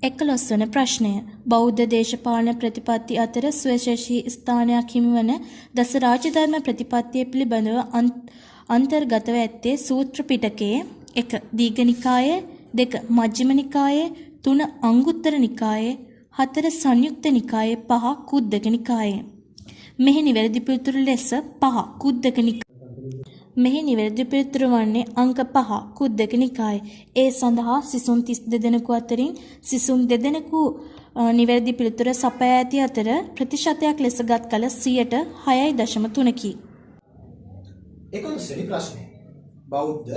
[SPEAKER 2] 11 වන ප්‍රශ්නය. බෞද්ධ දේශපාලන ප්‍රතිපත්ති අතර සුවිශේෂී ස්ථානයක් හිමිවන දස රාජධර්ම ප්‍රතිපත්තිය පිළිබඳව අන්තර්ගතව ඇත්තේ සූත්‍ර පිටකයේ 1. දීඝනිකායේ 2. මජ්ක්‍ධිම නිකායේ 3. අංගුත්තර නිකායේ 4. සංයුක්ත නිකායේ 5. කුද්දක නිකායේ. මෙහි නිවැරදි පිළිතුර ලෙස 5. කුද්දක නිකාය. මෙහි නිවැරදි පිළිතුර වන්නේ අංක 5 කුද්දක නිකායේ. ඒ සඳහා සිසුන් 32 දෙනෙකු අතරින් සිසුන් 2 දෙනෙකු නිවැරදි පිළිතුර සපයා ඇති අතර ප්‍රතිශතයක් ලෙස ගත් කල 6.3කි.
[SPEAKER 3] 11 වෙනි ප්‍රශ්නය. බෞද්ධ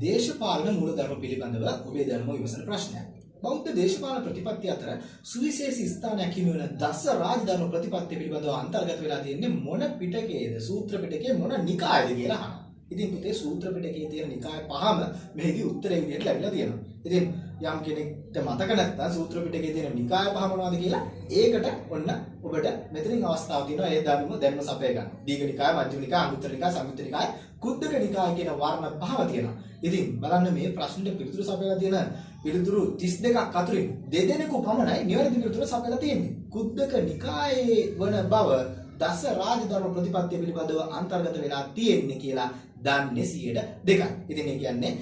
[SPEAKER 3] දේශපාලන මූලධර්ම පිළිබඳව ඔබේ දැනුම විමසන ප්‍රශ්නයක්. බෞද්ධ දේශපාලන ප්‍රතිපත්ති අතර සුවිශේෂී ස්ථානයක් හිමිවන දස රාජධර්ම ප්‍රතිපත්තිය පිළිබඳව අන්තර්ගත වෙලා තියෙන්නේ මොන පිටකයේද? සූත්‍ර පිටකයේ මොන නිකායේද කියලා අහනවා. ඉතින් පුතේ සූත්‍ර පිටකයේ තියෙන නිකාය පහම මෙහිදී උත්තරේ විදිහට ලැබිලා තියෙනවා. ඉතින් යම් කෙනෙක්ට මතක නැත්නම් සූත්‍ර පිටකයේ තියෙන නිකාය පහ මොනවද කියලා ඒකට ඔන්න ඔබට මෙතනින් අවස්ථාව තියෙනවා ඒ දැනුම සපය ගන්න. දීඝ නිකාය, මජ්ක්‍ධිම නිකාය, අංගුත්තර නිකාය, සංයුත්ත නිකාය, කුද්දක නිකාය කියන වර්ණ පහම තියෙනවා. ඉතින් බලන්න මේ ප්‍රශ්නෙට පිළිතුරු සපයලා තියෙන පිළිතුරු 32ක් අතරින් දෙදෙනෙකු පමණයි නිවැරදි පිළිතුර සපයලා තියෙන්නේ. කුද්දක නිකායේ වන බව දස රාජධර්ම ප්‍රතිපත්තිය පිළිබඳව අන්තර්ගත වෙලා තියෙන්නේ කියලා දන්නේ 2%. ඉතින් ඒ කියන්නේ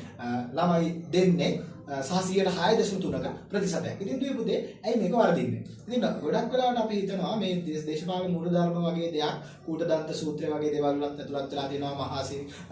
[SPEAKER 3] ළමයි දෙන්නේ සහ 6.3ක ප්‍රතිශතයක්. ඉතින් දුවේ පුතේ ඇයි මේක වරදින්නේ? ඉතින් ගොඩක් වෙලාවට අපි හිතනවා මේ දේශපාලන මූලධර්ම වගේ දෙයක් කූටදන්ත සූත්‍රය වගේ දේවල් වලත් ඇතුළත් වෙලා තියෙනවා. මහා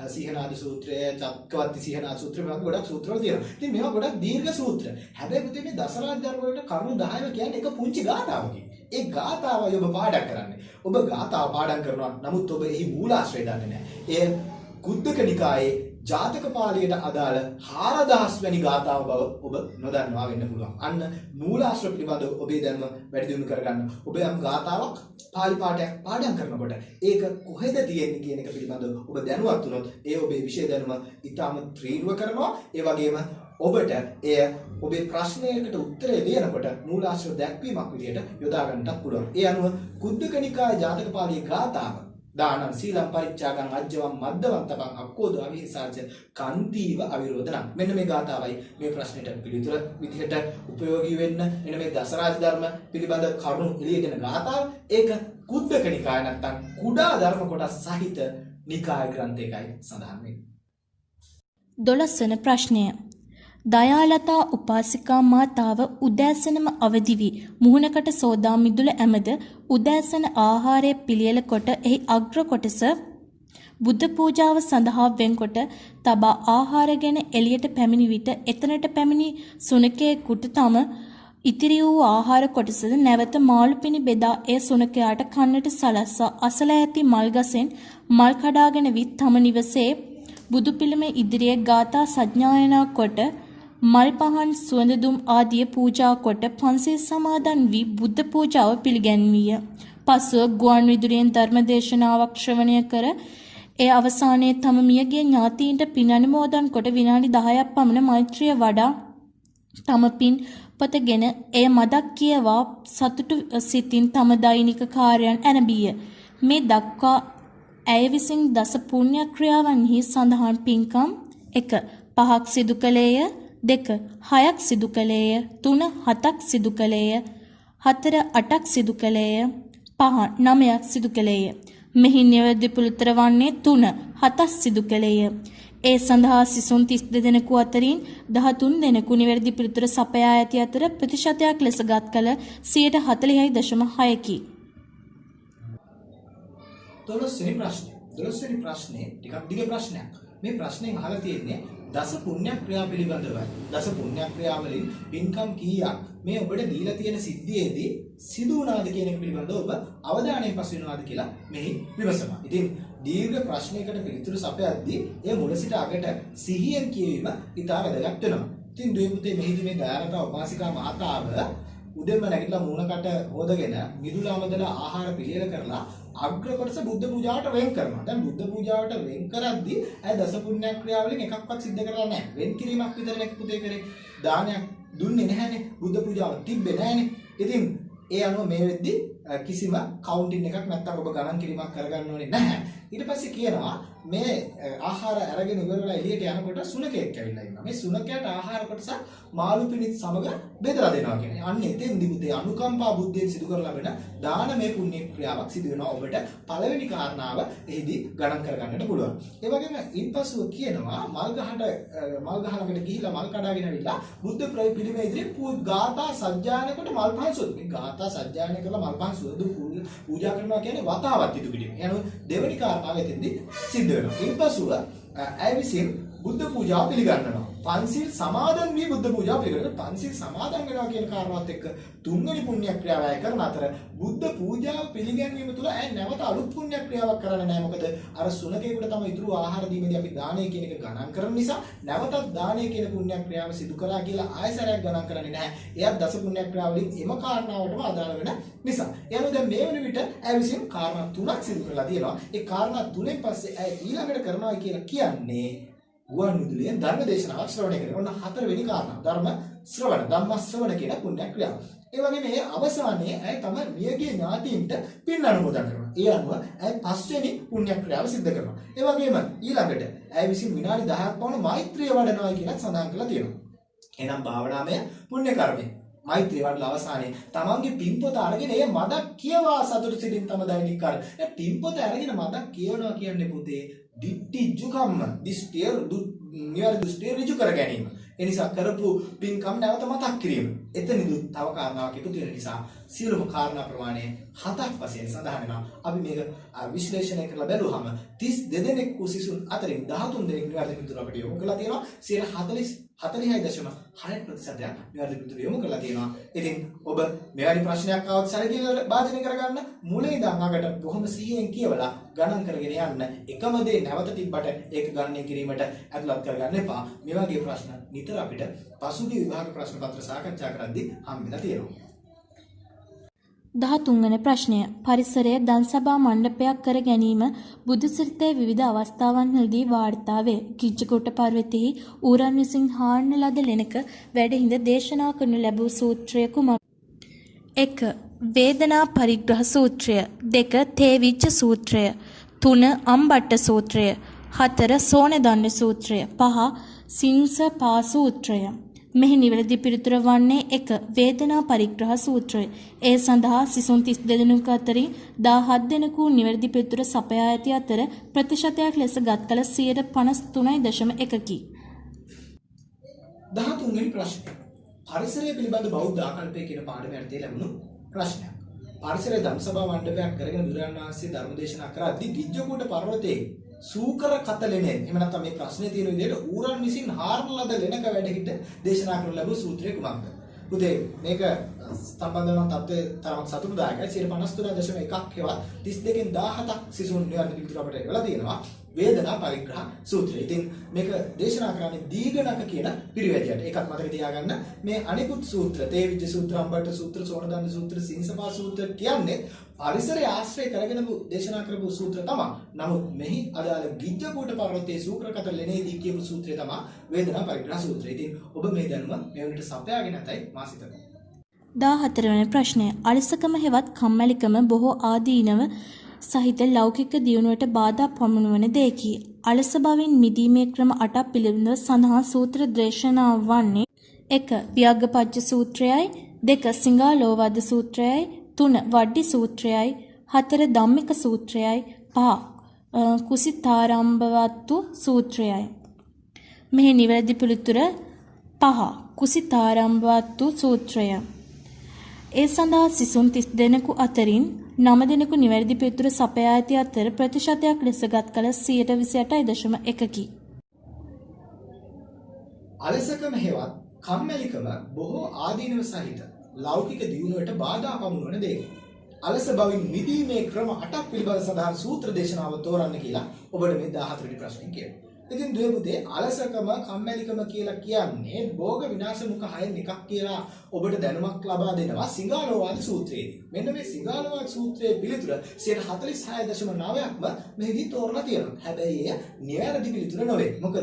[SPEAKER 3] සීහනාද සූත්‍රය, චක්කවර්ති සීහනාද සූත්‍රය වගේ ගොඩක් සූත්‍රවල තියෙනවා. ඉතින් මේවා ගොඩක් දීර්ඝ සූත්‍ර. හැබැයි පුතේ මේ දසරාජ ධර්ම වලට කරුණු 10ම කියන්නේ එක පුංචි ගාථාවකින්. ඒ ගාථාවයි ඔබ පාඩම් කරන්නේ. ඔබ ගාථාව පාඩම් කරනවා. නමුත් ඔබ එහි මූලාශ්‍රය දන්නේ නැහැ. ඒ කුද්දක නිකායේ ජාතක පාළියට අදාළ 4000 වැනි ගාථාව බව ඔබ නොදන්නවා වෙන්න පුළුවන්. අන්න මූලාශ්‍ර පිළිබඳව ඔබේ දැනුම වැඩි දියුණු කරගන්න. ඔබ යම් ගාථාවක් පාළි පාඨයක් පාඩම් කරනකොට ඒක කොහෙද තියෙන්නේ කියන එක පිළිබඳව ඔබ දැනුවත් වුණොත් ඒ ඔබේ විෂය දැනුම ඉතාම ත්‍රීව කරනවා. ඒ වගේම ඔබට එය ඔබේ ප්‍රශ්නයකට උත්තරය ලියනකොට මූලාශ්‍ර දැක්වීමක් විදියට යොදා ගන්නත් පුළුවන්. ඒ අනුව කුද්දක නිකාය ජාතක පාළියේ ගාථාව දානං සීලං පරිත්‍යාගං අජ්ජවං මද්දවන්තකං අක්කෝද අවිහිසාච කන්තිව අවිරෝධනං. මෙන්න මේ ගාථාවයි මේ ප්‍රශ්නෙට පිළිතුර විදිහට ප්‍රයෝගී වෙන්න. මෙන්න මේ දසරාජ ධර්ම පිළිබඳ කරුණු එළියගෙන ගාථාව ඒක කුද්දක නිකාය නැත්තම් කුඩා ධර්ම කොටස් සහිත නිකාය ග්‍රන්ථයකයි සඳහන් වෙන්නේ.
[SPEAKER 2] 12 වන ප්‍රශ්නය. දයාලතා උපාසිකා මාතාව උදෑසනම අවදි වී මුහුණකට සෝදා මිදුල ඇමද උදෑසන ආහාරය පිළියෙල කොට එහි අග්‍ර කොටස බුද්ධ පූජාව සඳහා වෙන්කොට තබා ආහාරගෙන එළියට පැමිණි විට එතනට පැමිණි සුනකයෙකුට තම ඉතිරි වූ ආහාර කොටසද නැවත මාළු පිණි බෙදා ඒ සුනකයාට කන්නට සලස්වා අසල ඇති මල් ගසෙන් මල් කඩාගෙන විත් තම නිවසේ බුදු පිළිම ඉදිරියේ ගාථා සජ්ඤායනා කොට මල් පහන් සුවඳ දුම් ආදිය පූජා කොට පන්සිල් සමාදන් වී බුද්ධ පූජාව පිළිගැන්විය. පසුව ගුවන් විදුලියෙන් ධර්ම දේශනාවක් ශ්‍රවණය කර ඒ අවසානයේ තම මියගිය ඥාතීන්ට පින් අනුමෝදන් කොට විනාඩි 10ක් පමණ මෛත්‍රිය වඩා තම පින් පොතගෙන එය මදක් කියවා සතුටු සිතින් තම දෛනික කාර්යයන් ඇරඹීය. මේ දක්වා ඇය විසින් දස පුණ්‍ය ක්‍රියාවන්හි සඳහන් පින්කම් 1 5ක් සිදු කළේය, 2 6ක් සිදු කළේය, 3 7ක් සිදු කළේය, 4 8ක් සිදු කළේය, 5 9ක් සිදු කළේය. මෙහි නිවැරදි පිළිතුර වන්නේ 3 7ක් සිදු කළේය. ඒ සඳහා සිසුන් 32 දෙනෙකු අතරින් 13 දෙනෙකු නිවැරදි පිළිතුර සපයා ඇති අතර ප්‍රතිශතයක් ලෙස ගත් කළ 40.6කි.
[SPEAKER 3] 12 වෙනි ප්‍රශ්නේ ටිකක් දිග ප්‍රශ්නයක්. මේ ප්‍රශ්نين අහලා තියෙන්නේ දස පුණ්‍ය ක්‍රියා පිළිබඳවයි. දස පුණ්‍ය ක්‍රියා වලින් පින්කම් කීයක් මේ ඔබට දීලා තියෙන සිද්ධියේදී සිදු වුණාද කියන එක පිළිබඳව ඔබ අවධානයෙන් පසු වෙනවාද කියලා මෙහි විමසනවා. ඉතින් දීර්ඝ ප්‍රශ්නයකට පිළිතුරු සපයද්දී ඒ මුල සිට අගට සිහියෙන් කියවීම ඉතා වැදගත් වෙනවා. ඉතින් දුවේ පුතේ මෙහිදී මේ දයාලතා උපාසිකා මාතාව උදෙන්ම නැගිටලා මූණකට හොදගෙන මිදුල අමදලා ආහාර පිළියෙල කරලා අග්‍ර කොටස බුද්ධ පූජාවට වෙන් කරනවා. දැන් බුද්ධ පූජාවට වෙන් කරද්දී ඇය දස පුණ්‍ය ක්‍රියාවලින් එකක්වත් සිද්ධ කරලා නැහැ. වෙන් කිරීමක් විතරනේ පුතේ කරේ. දානයක් දුන්නේ නැහැනේ. බුද්ධ පූජාව තිබ්බේ නැහැනේ. ඉතින් ඒ අනුව මේ වෙද්දී කිසිම කවුන්ටින් එකක් නැත්තම් ඔබ ගණන් කිරීමක් කරගන්න ඕනේ නැහැ. ඊට පස්සේ කියනවා මේ ආහාර අරගෙන ඉවරලා එළියට යනකොට සුනකයෙක් ඇවිල්ලා ඉන්නවා. මේ සුනකයාට ආහාර කොටස මාළු පිණිත් සමග බෙදලා දෙනවා කියන්නේ. අන්න එතෙන්දී පුතේ අනුකම්පා බුද්ධියෙන් සිදු කරලා වෙන දානමය පුණ්‍ය ක්‍රියාවක් සිදු වෙනවා. ඔබට පළවෙනි කාරණාව එහිදී ගණන් කරගන්නට පුළුවන්. ඒ වගේම ඉන්පසුව කියනවා මල් ගහකට ගිහිලා මල් කඩාගෙන ඇවිල්ලා බුද්ධ පිළිමය ඉදිරියේ ගාථා සජ්ජායනකට මල් පහන් සුවඳ. මේ ගාථා සජ්ජායන කරලා මල් පහන් සුවඳ පූජා කරනවා කියන්නේ වතාවත් ඉදු පිළිම. යන දෙවෙනි කාරණාව එතෙන්දී සිද්ධ වෙනවා. ඊපසුව ඇය විසින් බුද්ධ පූජාව පිළිගන්නවා. පන්සිල් සමාදන් වී බුද්ධ පූජාව පිළිගන්නවා. පන්සිල් සමාදන් වෙනවා කියන කාරණාවත් එක්ක තුන්වෙනි පුණ්‍ය ක්‍රියාව ඇය කරන අතර බුද්ධ පූජාව පිළිගැනීම තුළ ඇය නැවත අලුත් පුණ්‍ය ක්‍රියාවක් කරන්නේ නැහැ. මොකද අර සුනකේකට තමයි ඉතුරු ආහාර දීමේදී අපි දානය කියන එක ගණන් කරන නිසා නැවතත් දානය කියන පුණ්‍ය ක්‍රියාව සිදු කරා කියලා ආයසරයක් ගණන් කරන්නේ නැහැ. එයත් දස පුණ්‍ය ක්‍රියාවලින් එම කාරණාවටම අදාළ වෙන නිසා. එයano දැන් මේ වෙන විට ඇය විසින් කාරණා තුනක් සිදු කරලා තියෙනවා. ඒ කාරණා තුනෙන් පස්සේ ඇය ඊළඟට කරනවා කියලා කියන්නේ ගුවන් විදුලියෙන් ධර්ම දේශනාවක් ශ්‍රවණය කරනවා. ඔන්න හතරවෙනි කාරණා ධර්ම ශ්‍රවණ කියන පුණ්‍ය ක්‍රියාව. ඒ වගේම මේ අවසානයේ ඇය තම මියගිය ඥාතීන්ට පින් අනුමෝදන් කරනවා. ඒ අනුව ඇය පස්වෙනි පුණ්‍ය ක්‍රියාව සිද්ධ කරනවා. ඒ වගේම ඊළඟට ඇය විසින් විනාඩි 10ක් පමණ මෛත්‍රිය වඩනවා කියලා සඳහන් කරලා තියෙනවා. එහෙනම් භාවනාමය පුණ්‍ය කර්මය මෛත්‍රිය වඩලා අවසානයේ තමන්ගේ පින්පොත අරගෙන ඒ මදක් කියවා සතුටු සිටින් තම දෛනික කාර්ය. ඒ පින්පොත අරගෙන මදක් කියවනවා කියන්නේ පුතේ දිට්ටි ජුකම්ම නිවැරදි ඍජු කර ගැනීම. ඒ නිසා කරපු පින්කම් නැවත මතක් කිරීම. එතනදි තව කාරණාවක් එකතු වෙන නිසා සියලුම කාරණා ප්‍රමාණය 7ක් වශයෙන් සඳහන් වෙනවා. අපි මේක විශ්ලේෂණය කරලා බැලුවහම 32 දෙනෙක් සිසුන් අතරින් 13 දෙනෙක් නිවැරදි පිළිතුරු අපිට යොමු කරලා තියෙනවා. 40 46.6% නිවැරදි පිළිතුර යොමු කරලා තියෙනවා. ඉතින් ඔබ මෙවැනි ප්‍රශ්නයක් ආවොත් සැලකිලිව භාජනය කරගන්න මුලින් ඉඳන් අගට බොහොම සිහියෙන් කියවලා ගණන් කරගෙන යන්න. එකම දේ නැවත තිබ්බට ඒක ගණනය කිරීමට ඇතුළත් කරගන්න එපා. මේ වගේ ප්‍රශ්න නිතර අපිට පසුගිය විභාග ප්‍රශ්න පත්‍ර සාකච්ඡා කරද්දී හම්බෙලා තියෙනවා.
[SPEAKER 2] 13 වන ප්‍රශ්නය. පරිසරයේ දන්සභා මණ්ඩපයක් කර ගැනීම බුදුසිරිතේ විවිධ අවස්ථාවන්හිදී වාර්තා වේ. කිච්චකොට පර්වතෙහි ඌරන් විසින් හාන්න ලද ලෙනක වැඩහිඳ දේශනා කරනු ලැබූ සූත්‍රය කුමක්ද? 1. වේදනා පරිග්‍රහ සූත්‍රය. 2. තේවිච්ච සූත්‍රය. 3. අම්බට්ට සූත්‍රය. 4. සෝනදණ්ඩ සූත්‍රය. 5. සිංසපා සූත්‍රය. මෙහි නිවැරදි පිළිතුර වන්නේ 1. වේදනා පරිග්‍රහ සූත්‍රය. ඒ සඳහා සිසුන් 32 දෙනෙකු අතරින් 17 දෙනෙකු නිවැරදි පිළිතුර සපයා ඇති අතර ප්‍රතිශතයක් ලෙස ගත් කල 53.1කි.
[SPEAKER 3] 13 වෙනි ප්‍රශ්නය. පරිසරය පිළිබඳ බෞද්ධ ආකල්පය කියන පාඩමේ අර්ථය ලැබුණු ප්‍රශ්නයක්. පරිසරයේ ධම්සභා මණ්ඩපයක් කරගෙන බුදුරජාණන් වහන්සේ ධර්ම දේශනා කරද්දී ගිජ්ජකූට පර්වතයේ සූකර කතලෙනේ එහෙම නැත්නම් මේ ප්‍රශ්නේ තියෙන විදිහට ඌරන් විසින් හාරන ලද ලෙනක වැඩහිට දේශනා කරන ලැබූ සූත්‍රය කුමක්ද? පුතේ මේක සම්බන්ධ වන තත්ත්වය තරමක් සතුටුදායකයි. 53.1ක් හෙවත් 32කින් 17ක් සිසුන් නිවැරදි පිළිතුර අපිට එවලා තියෙනවා. වේදනා පරිග්‍රහ සූත්‍රය. ඉතින් මේක දේශනා කරන්නේ දීඝනක කියන පිරිවැජයට. ඒකත් මතක තියාගන්න. මේ අනිකුත් සූත්‍ර, තේවිජ්ජ සූත්‍ර, අම්බට්ට සූත්‍ර, සෝනදණ්ඩ සූත්‍ර, සිංසපා සූත්‍ර කියන්නේ පරිසරය ආශ්‍රය කරගෙන දේශනා කරපු සූත්‍ර තමයි. නමුත් මෙහි අදාළ ගිජ්ජකූට පර්වතයේ සූකරකත ලෙනේදී කියපු සූත්‍රය තමයි වේදනා පරිග්‍රහ සූත්‍රය. ඉතින් ඔබ මේ දැනුම මේ වෙනට සපයාගෙන නැතයි මා සිතනවා.
[SPEAKER 2] 14 වන ප්‍රශ්නය. අලසකම හෙවත් කම්මැලිකම බොහෝ ආදීනව සහිත ලෞකික දියුණුවට බාධා පමුණුවන දෙයකි. අලස බවින් මිදීමේ ක්‍රම 8ක් පිළිබඳව සඳහන් සූත්‍ර දේශනාව වන්නේ 1. ව්‍යග්ගපච්ච සූත්‍රයයි, 2. සිංහාලෝවාද සූත්‍රයයි, 3. වඩ්ඩි සූත්‍රයයි, 4. ධම්මික සූත්‍රයයි, 5. කුසිතාරම්භවත්තු සූත්‍රයයි. මෙහි නිවැරදි පිළිතුර 5. කුසිතාරම්භවත්තු සූත්‍රය. ඒ සඳහා සිසුන් 30 දෙනෙකු අතරින් 9 දෙනෙකු නිවැරදි පිළිතුර සපයා ඇති අතර ප්‍රතිශතයක් ලෙස ගත් කල 28.1කි.
[SPEAKER 3] අලසකම හෙවත් කම්මැලිකම බොහෝ ආදීනව සහිත ලෞකික දියුණුවට බාධා පමුණුවන දෙයකි. අලස බවින් මිදීමේ ක්‍රම 8ක් පිළිබඳ සඳහන් සූත්‍ර දේශනාව තෝරන්න කියලා ඔබට මේ 14 වෙනි ප්‍රශ්نين කියනවා. ඉතින් දුවේ පුතේ අලසකම කම්මැලිකම කියලා කියන්නේ භෝග විනාශ මුඛ 6න් එකක් කියලා ඔබට දැනුමක් ලබා දෙනවා සිංහාලෝවාද සූත්‍රයේදී. මෙන්න මේ සිංහාලෝවාද සූත්‍රයේ පිළිතුර 46.9%ක්ම මෙහිදී තෝරලා තියෙනවා. හැබැයි එය නිවැරදි පිළිතුර නොවේ. මොකද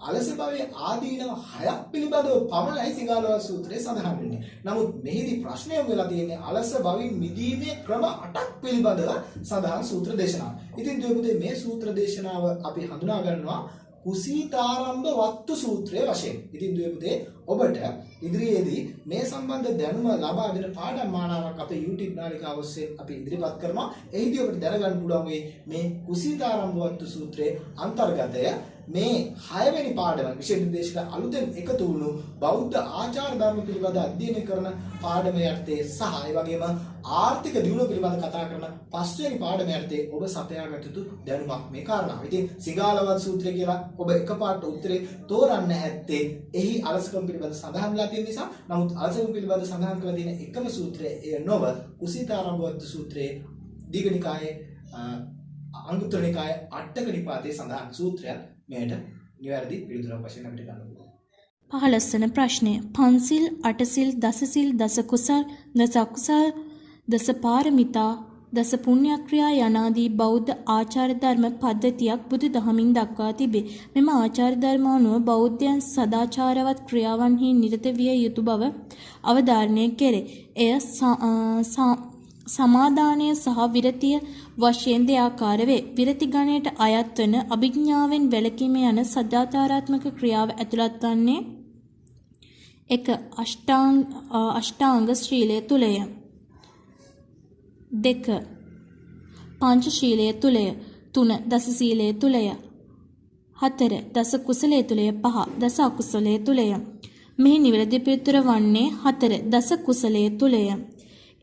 [SPEAKER 3] අලස භවයේ ආදීනව 6ක් පිළිබඳව පමණයි සිංහාලෝවාද සූත්‍රයේ සඳහන් වෙන්නේ. නමුත් මෙහිදී ප්‍රශ්නය වෙලා තියෙන්නේ අලස භවින් මිදීමේ ක්‍රම 8ක් පිළිබඳව සඳහන් සූත්‍ර දේශනාව. ඉතින් දුවේ මේ සූත්‍ර දේශනාව අපි හඳුනා ගන්නවා කුසීතාරම්භ වත්තු සූත්‍රයේ වශයෙන්. ඉතින් දුවේ ඔබට ඉදිරියේදී මේ සම්බන්ධ දැනුම ලබා දෙන පාඩම් මාලාවක් අපේ YouTube නාලිකාව ඔස්සේ අපි ඉදිරිපත් කරනවා. එහිදී ඔබට දැනගන්න පුළුවන් මේ කුසීතාරම්භ වත්තු සූත්‍රයේ අන්තර්ගතය මේ 6 වෙනි පාඩම විශේෂ නිර්දේශක අලුතෙන් එකතු වුණු බෞද්ධ ආචාර ධර්ම පිළිබඳ අධ්‍යයනය කරන පාඩමේ අර්ථයේ සහ ඒ වගේම ආර්ථික දියුණුව පිළිබඳ කතා කරන 5 වෙනි පාඩමේ අර්ථයේ ඔබ සපයාගත යුතු දැනුමක් මේ කාරණාව. ඉතින් සිංහාලෝවාද සූත්‍රය කියලා ඔබ එකපාරට උත්තරේ තෝරන්න ඇත්තේ එහි අලසකම පිළිබඳ සඳහන් වෙලා තියෙන නිසා. නමුත් අලසකම පිළිබඳ සඳහන් කරලා තියෙන එකම සූත්‍රය එය නොව කුසීතාරම්භවත්තු සූත්‍රයේ දීඝනිකායේ අංගුත්තර නිකායේ අටක නිපාතයේ සඳහන් සූත්‍රයක් මෙයට නිවැරදි පිළිතුරක් වශයෙන් අපිට ගන්න පුළුවන්.
[SPEAKER 2] 15 වන ප්‍රශ්නය. පන්සිල්, අටසිල්, දසසිල්, දස කුසල්, දස අකුසල්, දස පාරමිතා, දස පුණ්‍යක්‍රියා යනාදී බෞද්ධ ආචාර ධර්ම පද්ධතියක් බුදු දහමින් දක්වා තිබේ. මෙම ආචාර ධර්ම අනුව බෞද්ධයන් සදාචාරවත් ක්‍රියාවන්හි නිරත විය යුතු බව අවධාරණය කෙරේ. එය සමාදානය සහ විරතිය වශයෙන් දෙආකාර වේ. විරති ගණයට අයත් වන අභිඥාවෙන් වැළකීම යන සදාචාරාත්මක ක්‍රියාව ඇතුළත් වන්නේ 1. අෂ්ටාංග ශීලය තුලය. 2. පංච ශීලය තුලය. 3. දස සීලය තුලය. 4. දස කුසලය තුලය. 5. දස අකුසලය තුලය. මෙහි නිවැරදි පිළිතුර වන්නේ 4. දස කුසලය තුලය.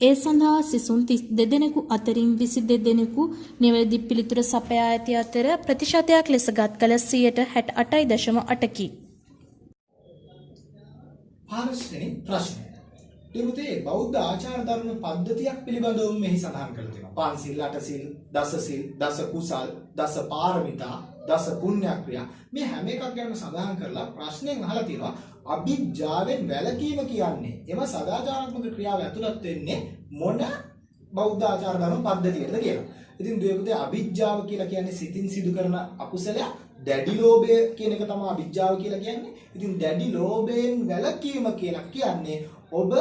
[SPEAKER 2] ඒ සඳහා සිසුන් 32 දෙනෙකු අතරින් 22 දෙනෙකු නිවැරදි පිළිතුර සපයා ඇති අතර ප්‍රතිශතයක් ලෙස ගත් කල 68.8කි.
[SPEAKER 3] 15 වෙනි ප්‍රශ්නය. දෙපොතේ බෞද්ධ ආචාර ධර්ම පද්ධතියක් පිළිබඳව මෙහි සඳහන් කරලා තියෙනවා. පන්සිල්, අටසිල්, දසසිල්, දස කුසල්, දස පාරමිතා, දස පුණ්‍යක්‍රියා මේ හැම එකක් ගැන සඳහන් කරලා ප්‍රශ්නෙන් අහලා තියෙනවා අභිජ්ජාවෙන් වැළකීම කියන්නේ එම සදාචාරාත්මක ක්‍රියාව ඇතුළත් වෙන්නේ මොන බෞද්ධ ආචාර ධර්ම පද්ධතියකටද කියලා. ඉතින් දෙපොතේ අභිජ්ජාව කියලා කියන්නේ සිතින් සිදු කරන අකුසලයක්. දැඩි ලෝභය කියන එක තමයි අභිජ්ජාව කියලා කියන්නේ. ඉතින් දැඩි ලෝභයෙන් වැළකීම කියලා කියන්නේ ඔබ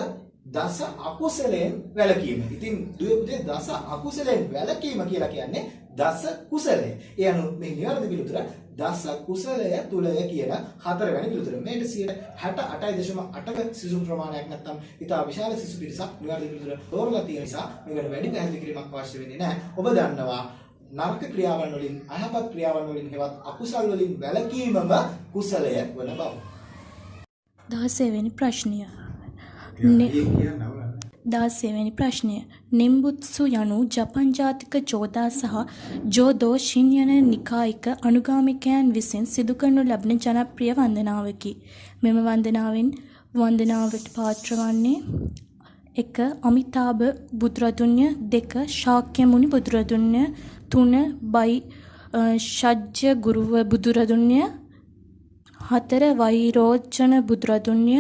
[SPEAKER 3] දස අකුසලයෙන් වැළකීම. ඉතින් දුවේ දස අකුසලයෙන් වැළකීම කියලා කියන්නේ දස කුසලය. ඒ අනුව මේ නිවැරදි පිළිතුර දස කුසලය තුලය කියන හතරවැනි පිළිතුර. මේකට 68.8ක සිසු ප්‍රමාණයක් නැත්නම් ඉතා විශාල සිසු පිරිසක් නිවැරදි පිළිතුර තෝරලා තියෙන නිසා මේකට වැඩි පැහැදිලි කිරීමක් අවශ්‍ය වෙන්නේ නැහැ. ඔබ දන්නවා නරක ක්‍රියාවන් වලින් අයහපත් ක්‍රියාවන් වලින් හෙවත් අකුසල් වලින් වැළකීමම කුසලය වන බව.
[SPEAKER 2] 16 වෙනි ප්‍රශ්නය. 16 වෙනි ප්‍රශ්නය. නිම්බුත්සු යනු ජපන් ජාතික ජෝදා සහ ජෝදෝ ශින් යන නිකායික අනුගාමිකයන් විසින් සිදු කරනු ලබන ජනප්‍රිය වන්දනාවකි. මෙම වන්දනාවට පාත්‍ර වන්නේ 1. අමිතාභ බුදුරදුන්ය, 2. ශාක්‍ය මුනි බුදුරදුන්ය, 3. බයි ශජ්‍ය ගුරුව බුදුරදුන්ය, 4. වෛරෝජන බුදුරදුන්ය,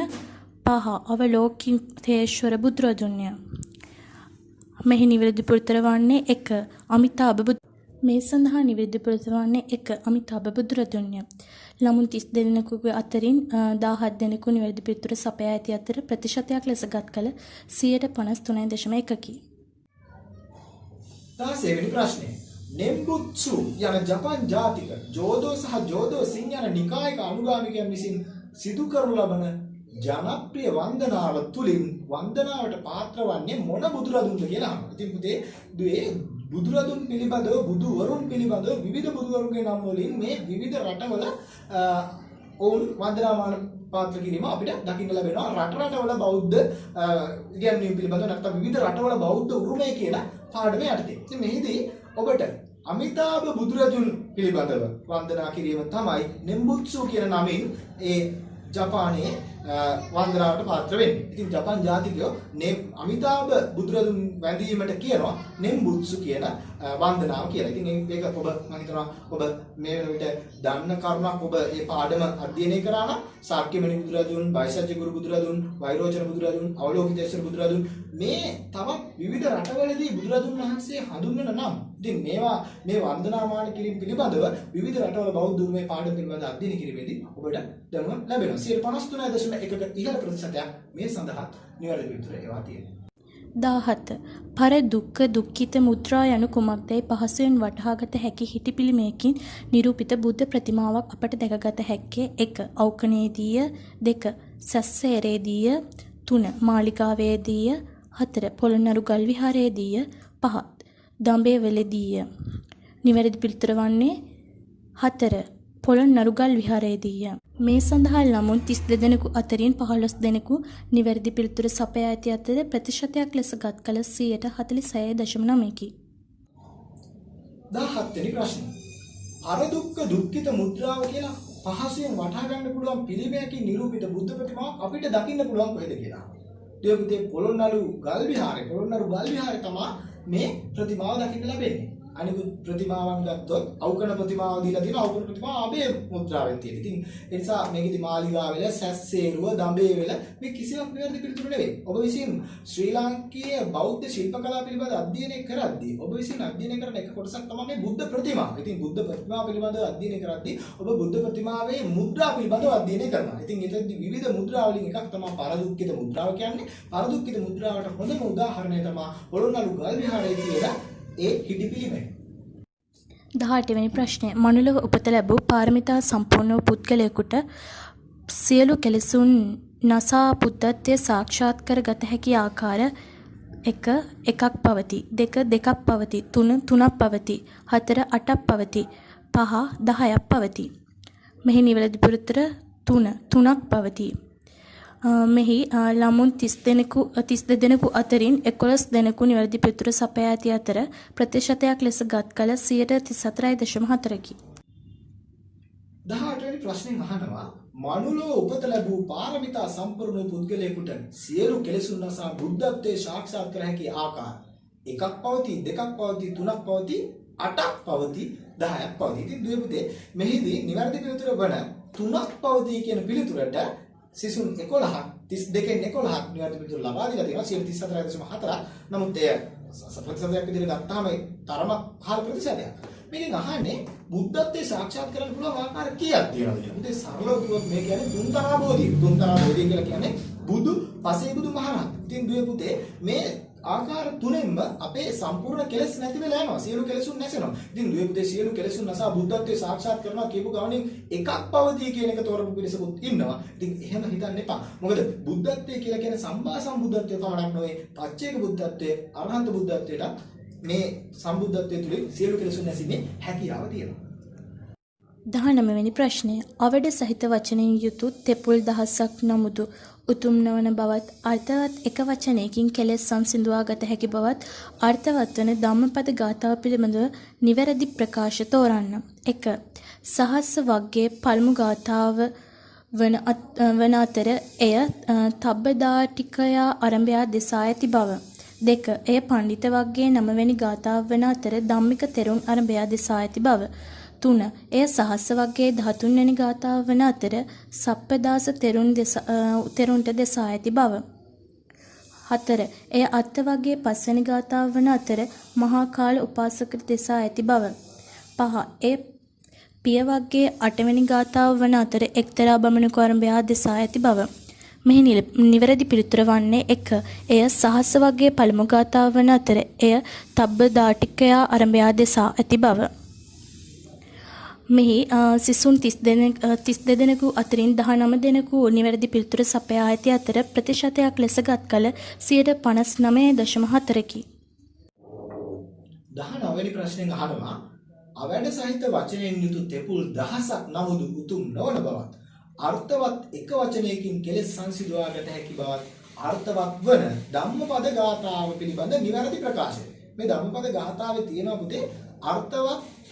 [SPEAKER 2] 5. අවලෝකිතේශ්වර බුදුරදුන්ය. මෙහි නිවැරදි උත්තර වන්නේ 1. අමිතාභ මේ සඳහා නිවැරදි උත්තර වන්නේ 1. අමිතාභ බුදුරදුන්ය. ළමුන් 32 දෙනෙකුගේ අතරින් 17 දෙනෙකු නිවැරදි උත්තර සපයා ඇති අතර ප්‍රතිශතයක් ලෙස ගත් කළ 53.1කි.
[SPEAKER 3] 16 වෙනි ප්‍රශ්නය. නෙම්බුත්සු යන ජපන් ජාතික ජෝදෝ සහ ජෝදෝ සින් යන නිකායක අනුගාමිකයන් විසින් සිදු කරනු ලබන ජනප්‍රිය වන්දනාව තුලින් වන්දනාවට පාත්‍ර වන්නේ මොන බුදුරදුන්ද කියලා අහනවා. ඉතින් පුතේ දුවේ බුදුරදුන් පිළිබඳව බුදුවරුන් පිළිබඳව විවිධ බුදුවරුන්ගේ නම් වලින් මේ විවිධ රටවල ඔවුන් වන්දනාමාන පාත්‍ර කිරීම අපිට දකින්න ලැබෙනවා. රටවල බෞද්ධ ඉගැන්වීම් පිළිබඳව නැත්නම් විවිධ රටවල බෞද්ධ උරුමය කියලා පාඩමේ යටතේ. ඉතින් මෙහිදී ඔබට අමිතාභ බුදුරජුන් පිළිබඳව වන්දනා කිරීම තමයි නෙම්බුත්සු කියන නමින් ඒ ජපානයේ වන්දනාවට පාත්‍ර වෙන්නේ. ඉතින් ජපාන් ජාතිකයෝ අමිතාභ බුදුරදුන් වැඳීමට කියනවා නෙම්බුත්සු කියන වන්දනාව කියලා. ඉතින් මේක ඔබ මම හිතනවා ඔබ මේ වෙන විට දන්න කරුණක්. ඔබ මේ පාඩම අධ්‍යයනය කරා නම් ශාක්‍යමණි බුදුරදුන්, බයිසජ්‍ය ගුරු බුදුරදුන්, වෛරෝචන බුදුරදුන්, අවලෝකිතේශ්වර බුදුරදුන් මේ තවත් විවිධ රටවලදී බුදුරදුන් වහන්සේ හඳුන්වන නම්. ඉතින් මේවා මේ වන්දනාමාන කිරීම පිළිබඳව විවිධ රටවල බෞද්ධ උරුමයේ පාඩම පිළිබඳව අධ්‍යයනය කිරීමේදී ඔබට දැනුම ලැබෙනවා. 53.1ක ඉහළ ප්‍රතිශතයක් මේ සඳහා නිවැරදි පිළිතුර ඒවා තියෙනවා.
[SPEAKER 2] 17. පර දුක්ඛ දුක්ඛිත මුද්‍රා යනු කුමක්දයි පහසුවෙන් වටහාගත හැකි හිටිපිළිමයකින් නිරූපිත බුද්ධ ප්‍රතිමාවක් අපට දැකගත හැක්කේ 1. අවකණයේදීය, 2. සැස්සේරේදීය, 3. මාලිගාවේදීය, 4. පොළොන්නරු ගල් විහාරයේදීය, 5. දඹේවලදීය. නිවැරදි පිළිතුර වන්නේ 4. පොළොන්නරු ගල් විහාරයේදීය. මේ සඳහා ළමුන් 32 දෙනෙකු අතරින් 15 දෙනෙකු නිවැරදි පිළිතුර සපයා ඇති අතර ප්‍රතිශතයක් ලෙස ගත් කළ 46.9කි.
[SPEAKER 3] 17 වෙනි ප්‍රශ්නය. අරදුක්ඛ දුක්ඛිත මුද්‍රාව කියලා පහසුවෙන් වටහා ගන්න පුළුවන් පිළිමයකින් නිරූපිත බුද්ධ ප්‍රතිමාවක් අපිට දකින්න පුළුවන් කොහෙද කියලා. දෙවිපුතේ පොළොන්නරු ගල් විහාරේ තමයි මේ ප්‍රතිමාව දකින්න ලැබෙන්නේ. අනිකුත් ප්‍රතිමාවන් ගත්තොත් අවකණ ප්‍රතිමාව දීලා තියෙනවා. අවකණ ප්‍රතිමාව අබේ මුද්‍රාවෙන් තියෙන. ඉතින් ඒ නිසා මේකෙදි මාලිගාවෙල, සැස්සේරුව, දඹේවෙල මේ කිසිවක් නිවැරදි පිළිතුරු නෙවෙයි. ඔබ විසින් ශ්‍රී ලාංකීය බෞද්ධ ශිල්ප කලාව පිළිබඳ අධ්‍යයනය කරද්දී ඔබ විසින් අධ්‍යයනය කරන එක කොටසක් තමයි මේ බුද්ධ ප්‍රතිමා. ඉතින් බුද්ධ ප්‍රතිමා පිළිබඳව අධ්‍යයනය කරද්දී ඔබ බුද්ධ ප්‍රතිමාවේ මුද්‍රා පිළිබඳව අධ්‍යයනය කරනවා. ඉතින් එතෙන්දී විවිධ මුද්‍රා වලින් එකක් තමයි පරදුක්ඛිත මුද්‍රාව කියන්නේ. පරදුක්ඛිත මුද්‍රාවට හොඳම උදාහරණය තමයි පොළොන්නරු ගල් විහාරයේ තියෙන ඒ හිටිපිළිමය.
[SPEAKER 2] 18 වෙනි ප්‍රශ්නය. මනුලව උපත ලැබූ පාරමිතා සම්පූර්ණ වූ පුද්ගලයෙකුට සියලු කෙලෙසුන් නසා බුද්ධත්වයේ සාක්ෂාත් කර ගත හැකි ආකාර 1. එකක් පවති, 2. දෙකක් පවති, 3. තුනක් පවති, 4. 8ක් පවති, 5. 10ක් පවති. මෙහි නිවැරදි උත්තර 3. තුනක් පවති. මෙහි ළමුන් 32 දෙනෙකු අතරින් 11 දෙනෙකු නිවැරදි පිළිතුර සපයා ඇති අතර ප්‍රතිශතයක් ලෙස ගත් කළ 34.4කි.
[SPEAKER 3] 18 වෙනි ප්‍රශ්نين අහනවා මනුලෝ උපත ලැබූ පාරමිතා සම්පූර්ණ පුද්ගලයෙකුට සියලු කෙලෙසුන් නසා බුද්ධත්වයේ සාක්ෂාත් කර හැකි ආකාර එකක් පවතී, දෙකක් පවතී, තුනක් පවතී, 8ක් පවතී, 10ක් පවතී. ඉතින් දුවේ පුතේ මෙහිදී නිවැරදි පිළිතුර වන 3ක් පවතී කියන පිළිතුරට සිසුන් 11ක් 32න් 11ක් නිවැරදි පිළිතුර ලබා දීලා තියෙනවා 34.4. නමුත් එය ප්‍රතිශතයක් විදිහට ගත්තාම තරම පහළ ප්‍රතිශතයක්. මේකෙන් අහන්නේ බුද්ධත්වයේ සාක්ෂාත් කරගන්න පුළුවන් ආකාර කීයක් තියෙනවද කියලා. පුතේ සරලව කිව්වොත් මේ කියන්නේ තුන්තරා බෝධිය. තුන්තරා බෝධිය කියලා කියන්නේ බුදු, පසේ බුදු, මහරහත්. ඉතින් දුවේ පුතේ මේ ආකාර තුනෙන්ම අපේ සම්පූර්ණ කෙලෙස් නැති වෙලා යනවා. සියලු කෙලෙසුන් නැසෙනවා. ඉතින් දුවේ පුතේ සියලු කෙලෙසුන් නැසා බුද්ධත්වයේ සාක්ෂාත් කරනවා කියපු ගමනින් එකක් පවතී කියන එක තෝරපු පිරිසකුත් ඉන්නවා. ඉතින් එහෙම හිතන්න එපා. මොකද බුද්ධත්වයේ කියලා කියන්නේ සම්මා සම්බුද්ධත්වයේ පමණක් නෙවෙයි, පච්චේක බුද්ධත්වයේ, අරහත් බුද්ධත්වයට මේ සම්බුද්ධත්වයේ තුලින් සියලු කෙලෙසුන් නැසීමේ හැකියාව තියෙනවා.
[SPEAKER 2] 19 වෙනි ප්‍රශ්නය. අවඩ සහිත වචනයෙන් යුතු තෙපුල් දහසක් නමුදු උතුම් නොවන බවත් අර්ථවත් එක වචනයකින් කෙලෙස් සංසිඳුවා ගත හැකි බවත් අර්ථවත් වන ධම්මපද ගාථාව පිළිබඳව නිවැරදි ප්‍රකාශ තෝරන්න. 1. සහස්ස වග්ගයේ පළමු ගාථාව වන අතර එය තබ්බදාටිකයා ආරම්භය දෙසා ඇති බව. 2. එය පණ්ඩිත වග්ගයේ 9 වෙනි ගාථාව වන අතර ධම්මික තෙරුන් ආරම්භය දෙසා ඇති බව. 3. එය සහස්ස වග්ගයේ 13 වෙනි ගාථාව වන අතර සප්පදාස තෙරුන්ට දෙසා ඇති බව. 4. එය අත්ත වග්ගයේ 5 වෙනි ගාථාව වන අතර මහා කාල උපාසකට දෙසා ඇති බව. 5. එය පිය වග්ගයේ 8 වෙනි ගාථාව වන අතර එක්තරා බමුණෙකු ආරම්භය දෙසා ඇති බව. මෙහි නිවැරදි පිළිතුර වන්නේ 1. එය සහස්ස වග්ගයේ පළමු ගාථාව වන අතර එය තබ්බදාටිකයා ආරම්භය දෙසා ඇති බව. මෙහි සිසුන් 32 දෙනෙකු අතරින් 19 දෙනෙකු නිවැරදි පිළිතුර සපයා ඇති අතර ප්‍රතිශතයක් ලෙස ගත් කල 59.4කි.
[SPEAKER 3] 19 වෙනි ප්‍රශ්නෙන් අහනවා අවැඩ සහිත වචනයෙන් යුතු තෙපුල් දහසක් නමුදු උතුම් නොවන බවත් අර්ථවත් එක වචනයකින් කෙලෙස් සංසිඳවා ගත හැකි බවත් අර්ථවත් වන ධම්මපද ගාථාව පිළිබඳ නිවැරදි ප්‍රකාශය. මේ ධම්මපද ගාථාවේ තියෙනවා පුතේ අර්ථවත්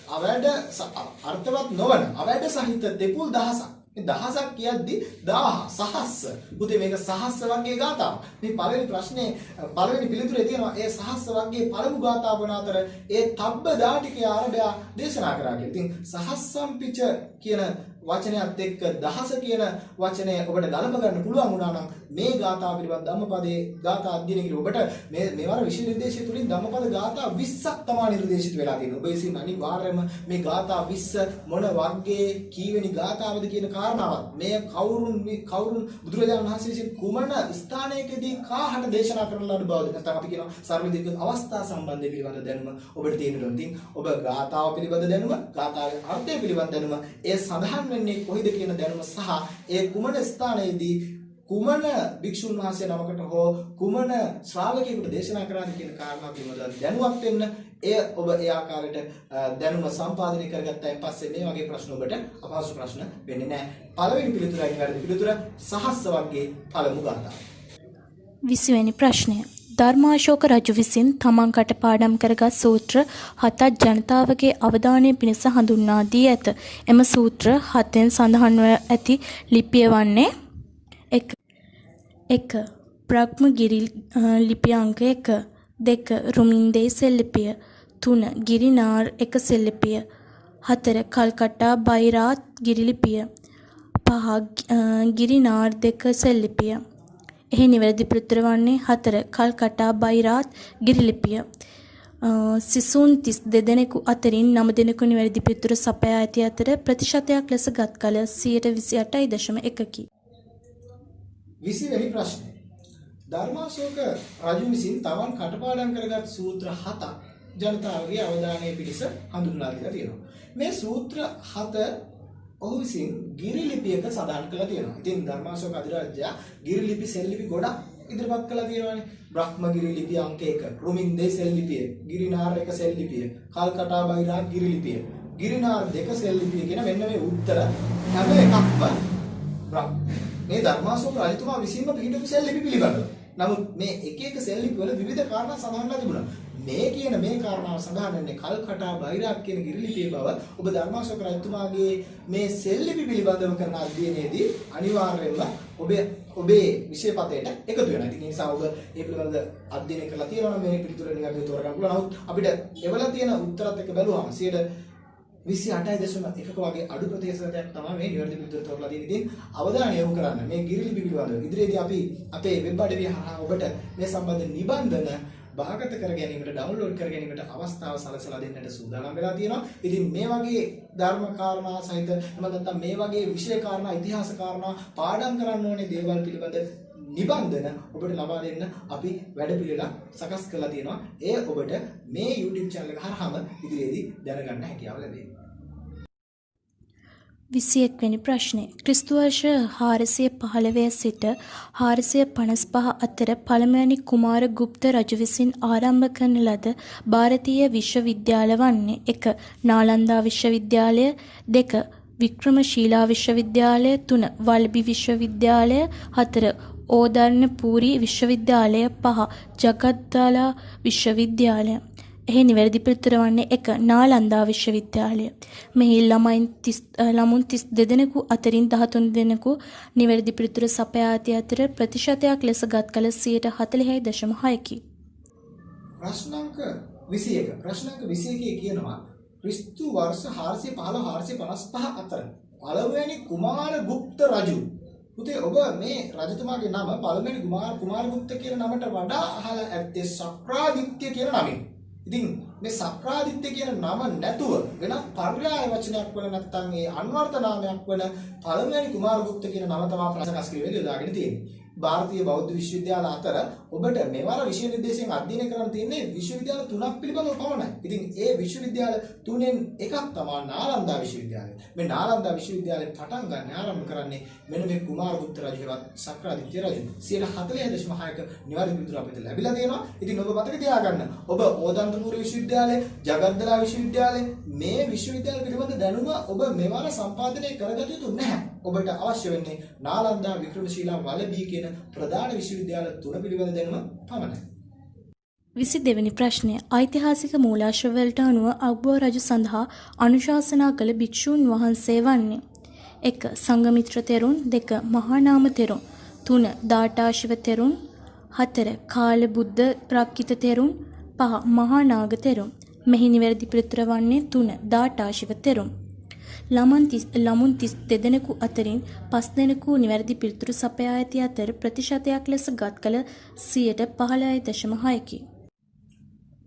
[SPEAKER 3] නොවන අවැඩ සහිත තෙපුල් දහසක්. මේ දහසක් කියද්දි 1000 සහස්ස. පුතේ මේක සහස්ස වර්ගයේ ගාථාව. මේ පළවෙනි ප්‍රශ්නේ පළවෙනි පිළිතුරේ තියෙනවා ඒ සහස්ස වර්ගයේ පළමු ගාථාව වන අතර ඒ තබ්බ දාටිකේ ආරම්භය දේශනා කරා කියලා. ඉතින් සහස්සම්පිච කියන වචනයත් එක්ක දහස කියන වචනය ඔබට ගලප ගන්න පුළුවන් වුණා නම් මේ ගාථාව පිළිබඳ ධම්මපදයේ ගාථා අධ්‍යයනය කිරීම ඔබට මේවර විශේෂ නිර්දේශය තුලින් ධම්මපද ගාථා 20ක් තමයි නිර්දේශිත වෙලා තියෙන්නේ. ඔබ විසින් අනිවාර්යයෙන්ම මේ ගාථා 20 මොන වර්ගයේ කීවෙනි ගාථාවද කියන කාරණාවත් මේ කවුරුන් බුදුරජාණන් වහන්සේ විසින් කුමන ස්ථානයකදී කාහට දේශනා කරන ලද බවද නැත්නම් අපි කියනවා සර්වදීක අවස්ථා සම්බන්ධය පිළිබඳ දැනුම ඔබට තියෙන්න ඕන. ඉතින් ඔබ ගාථාව පිළිබඳ දැනුම, ගාථාවේ අර්ථය පිළිබඳ දැනුම, ඒ සඳහන් වෙන්නේ කොයිද කියන දැනුම සහ ඒ කුමන ස්ථානයේදී කුමන භික්ෂුන් වහන්සේ නමකට හෝ කුමන ශ්‍රාවකයෙකුට දේශනා කරාද කියන කාරණා පිළිබඳව දැනුවත් වෙන්න ඔබ ඒ ආකාරයට දැනුම සම්පාදනය කරගත්තායින් පස්සේ මේ වගේ ප්‍රශ්න ඔබට අපහසු ප්‍රශ්න වෙන්නේ නැහැ. පළවෙනි පිළිතුරයි වැරදි පිළිතුර සහස්ස වර්ගයේ පළමු ගාථාව.
[SPEAKER 2] 20 වෙනි ප්‍රශ්නය. ධර්මාශෝක රජු විසින් තමන් කටපාඩම් කරගත් සූත්‍ර 7ක් ජනතාවගේ අවධානය පිණිස හඳුන්වා දී ඇත. එම සූත්‍ර 7න් සඳහන්ව ඇති ලිපිය වන්නේ 1. බ්‍රහ්මගිරි ලිපිය අංක 1. 2. රුමින්දේ සෙල්ලිපිය. 3. ගිරිනාර් එක සෙල්ලිපිය. 4. කල්කට්ටා බයිරාත් ගිරිලිපිය. 5. ගිරිනාර් දෙක සෙල්ලිපිය. එහි නිවැරදි පිළිතුර වන්නේ 4. කල්කටා බයිරාත් ගිරිලිපිය. සිසුන් 32 දෙනෙකු අතරින් 9 දෙනෙකු නිවැරදි පිළිතුර සපයා ඇති අතර ප්‍රතිශතයක් ලෙස ගත් කල 28.1කි.
[SPEAKER 3] 20 වෙනි ප්‍රශ්නය. ධර්මාශෝක රජු විසින් තමන් කටපාඩම් කරගත් සූත්‍ර 7ක් ජනතාවගේ අවධානය පිණිස හඳුන්වා දීලා තියෙනවා. මේ සූත්‍ර 7 ඔහු විසින් ගිරිලිපියක සඳහන් කරලා තියෙනවා. ඉතින් ධර්මාශෝක අධිරාජ්‍යයා ගිරිලිපි සෙල්ලිපි ගොඩක් ඉදිරිපත් කළා තියෙනවානේ. බ්‍රහ්මගිරි ලිපිය අංක 1, රුමින්දේ සෙල්ලිපිය, ගිරිනාර එක සෙල්ලිපිය, කල්කටා බයිරාත් ගිරිලිපිය, ගිරිනාර දෙක සෙල්ලිපිය කියන මෙන්න මේ උත්තර හැම එකක්ම මේ ධර්මාශෝක රජතුමා විසින්ම පිළිතුරු සෙල්ලිපි පිළිබඳව. නමුත් මේ එක එක සෙල් ලිපි වල විවිධ කාරණා සඳහන්ලා තිබුණා. මේ කියන මේ කාරණාව සඳහන් වෙන්නේ කල්කටා බයිරාක් කියන ගිරිලිපියේ බව ඔබ ධර්මාශෝක රජතුමාගේ මේ සෙල් ලිපි පිළිබඳව කරන අධ්‍යයනයේදී අනිවාර්යයෙන්ම ඔබේ විෂය පතේට එකතු වෙනවා. ඉතින් ඒ නිසා ඔබ මේ පිළිබඳව අධ්‍යයනය කරලා තියෙනවා නම් මේ පිළිතුර නිකන් තෝරගන්න පුළුවන්. නමුත් අපිට එවල තියෙන උත්තරත් එක්ක බැලුවම 28.1ක වගේ අඩු ප්‍රතිශතයක් තමයි මේ නිවැරදි පිළිතුර තෝරලා තියෙන්නේ. ඉතින් අවධානය යොමු කරන්න මේ ගිරිලිපි පිළිබඳව ඉදිරියේදී අපි අපේ වෙබ් අඩවිය හරහා ඔබට මේ සම්බන්ධ නිබන්ධන භාගත කර ගැනීමට ඩවුන්ලෝඩ් කර ගැනීමට අවස්ථාව සලසලා දෙන්නට සූදානම් වෙලා තියෙනවා. ඉතින් මේ වගේ ධර්ම කාරණා සහිත එහෙම නැත්නම් මේ වගේ විෂය කාරණා ඉතිහාස කාරණා පාඩම් කරන්න ඕනේ දේවල් පිළිබඳ නිබන්ධන ඔබට ලබා දෙන්න අපි වැඩපිළිවෙලක් සකස් කරලා තියෙනවා. ඒ ඔබට මේ YouTube channel එක හරහාම ඉදිරියේදී දැනගන්න හැකියාව ලැබෙනවා.
[SPEAKER 2] 21 වෙනි ප්‍රශ්නය. ක්‍රිස්තු වර්ෂ 415 සිට 455 අතර පළමුවැනි කුමාරගුප්ත රජු විසින් ආරම්භ කරන ලද ಭಾರತೀಯ විශ්වවිද්‍යාල වන්නේ 1. නාලන්දා විශ්වවිද්‍යාලය 2. වික්‍රමශීලා විශ්වවිද්‍යාලය 3. වල්බි විශ්වවිද්‍යාලය 4. ඕදර්ණපූරි විශ්වවිද්‍යාලය 5. ජගත්තලා විශ්වවිද්‍යාලය. එහි නිවැරදි පිළිතුර වන්නේ 1. නාලන්දා විශ්වවිද්‍යාලය. මෙහි ළමුන් 32 දෙනෙකු අතරින් 13 දෙනෙකු නිවැරදි පිළිතුර සපයා ඇති අතර ප්‍රතිශතයක් ලෙස ගත් කල 40.6කි.
[SPEAKER 3] ප්‍රශ්නාංක 21. ප්‍රශ්නාංක 21 කියනවා ක්‍රිස්තු වර්ෂ 415 අතර පළමුවැනි කුමාරගුප්ත රජු. පුතේ ඔබ මේ රජතුමාගේ නම පළමුවැනි කුමාරගුප්ත කියන නමට වඩා අහලා ඇත්තේ සක්‍රාදිත්‍ය කියන නමින්. ඉතින් මේ සක්‍රාදිත්‍ය කියන නම නැතුව වෙන පර්යාය වචනයක් වල නැත්නම් ඒ අන්වර්ථ නාමයක් වල පළමුවැනි කුමාරගුප්ත කියන නම තමයි ප්‍රසකස් කිරීමේදී යොදාගෙන තියෙන්නේ. ಭಾರತೀಯ බෞද්ධ විශ්වවිද්‍යාල අතර ඔබට මෙවර විෂය නිර්දේශයෙන් අධ්‍යයනය කරන්න තියෙන්නේ විශ්වවිද්‍යාල 3ක් පිළිබඳව පමණයි. ඉතින් ඒ විශ්වවිද්‍යාල 3න් එකක් තමයි නාලන්දා විශ්වවිද්‍යාලය. මේ නාලන්දා විශ්වවිද්‍යාලයෙන් පටන් ගන්න ආරම්භ කරන්නේ මෙන්න මේ කුමාරගුප්ත රජුවත් සක්‍රාදිත්‍ය රජු. 40.6ක නිවැරදි පිළිතුර අපිට ලැබිලා තියෙනවා. ඉතින් ඔබ මතක තියාගන්න. ඔබ ඕදන්තපුර විශ්වවිද්‍යාලය, ජගද්දලා විශ්වවිද්‍යාලය මේ විශ්වවිද්‍යාල පිළිබඳ දැනුම ඔබ මෙවර සම්පාදනය කරගත යුතු නැහැ. ඔබට අවශ්‍ය වෙන්නේ නාලන්දා, වික්‍රමශීලා, වලබී කියන ප්‍රධාන විශ්වවිද්‍යාල 3 පිළිබඳ දැනුම පමණයි.
[SPEAKER 2] 22 වෙනි ප්‍රශ්නය. ඓතිහාසික මූලාශ්‍ර වලට අනුව අක්බර් රජු සඳහා අනුශාසනා කළ භික්ෂූන් වහන්සේ වන්නේ 1. සංඝමිත්‍ර තෙරුන් 2. මහානාම තෙරුන් 3. දාඨාශිව තෙරුන් 4. කාල බුද්ධ රක්කිත තෙරුන් 5. මහානාග තෙරුන්. මෙහි නිවැරදි පිළිතුර වන්නේ 3. දාඨාශිව තෙරුන්. ළමුන් 32 දෙනෙකු අතරින් 5 දෙනෙකු නිවැරදි පිළිතුරු සපයා ඇති අතර ප්‍රතිශතයක් ලෙස ගත් කළ 15.6කි.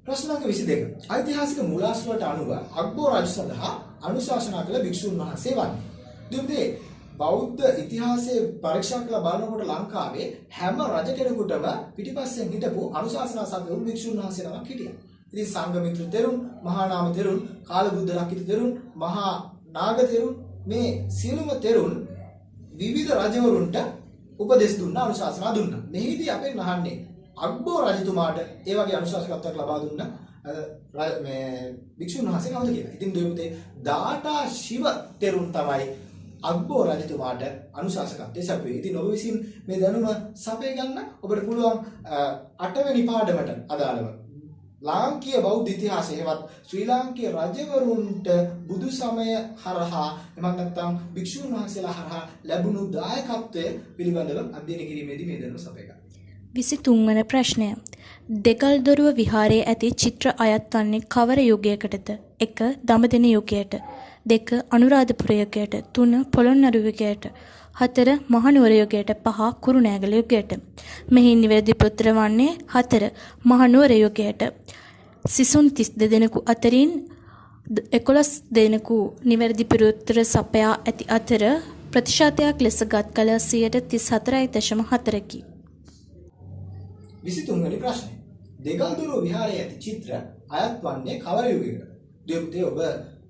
[SPEAKER 3] ප්‍රශ්නාංක 22. ඓතිහාසික මූලාශ්‍ර වලට අනුව අක්බර් රජු සඳහා අනුශාසනා කළ භික්ෂුන් වහන්සේ වන්නේ. දෙවිදේ බෞද්ධ ඉතිහාසයේ පරීක්ෂා කළ බලනකොට ලංකාවේ හැම රජ කෙනෙකුටම පිටිපස්සෙන් හිටපු අනුශාසනා සම්පූර්ණ භික්ෂුන් වහන්සේ නමක් හිටියා. ඉතින් සංඝමිත්‍ර තෙරුන්, මහානාම තෙරුන්, කාලබුද්ධ රක්කිත තෙරුන්, මහා නාග තෙරුන් මේ සියලුම තෙරුන් විවිධ රජවරුන්ට උපදෙස් දුන්නා, අනුශාසනා දුන්නා. මෙහිදී අපෙන් අහන්නේ අක්බර් රජතුමාට ඒ වගේ අනුශාසකත්වයක් ලබා දුන්න මේ භික්ෂුන් වහන්සේ කවුද කියලා. ඉතින් දෙවියන්ගේ දාඨා ශිව තෙරුන් තමයි අක්බර් රජතුමාට අනුශාසකත්වයේ සැපුවේ. ඉතින් ඔබ විසින් මේ දැනුම සපය ගන්න ඔබට පුළුවන් 8 වෙනි පාඩමට අදාළව ලාංකීය බෞද්ධ ඉතිහාසය හෙවත් ශ්‍රී ලාංකීය රජවරුන්ට බුදු සමය හරහා එමත් නැත්නම් භික්ෂුන් වහන්සේලා හරහා ලැබුණු දායකත්වය පිළිබඳව අධ්‍යයනය කිරීමේදී මේ දැනුම සපය ගන්න.
[SPEAKER 2] 23 වන ප්‍රශ්නය. දෙකල්දොරුව විහාරයේ ඇති චිත්‍ර අයත් වන්නේ කවර යුගයකටද? 1. දඹදෙන යුගයට 2. අනුරාධපුර යුගයට 3. පොළොන්නරු යුගයට 4. මහනුවර යුගයට 5. කුරුණෑගල යුගයට. මෙහි නිවැරදි උත්තර වන්නේ 4. මහනුවර යුගයට. සිසුන් 32 දෙනෙකු අතරින් 11 දෙනෙකු නිවැරදි පිළිතුර සපයා ඇති අතර ප්‍රතිශතයක් ලෙස ගත් කල 34.4කි.
[SPEAKER 3] 23 වෙනි ප්‍රශ්නය. දෙගල්දොරුව විහාරයේ ඇති චිත්‍ර අයත් වන්නේ කවර යුගයකටද? දෙවියන්ගේ ඔබ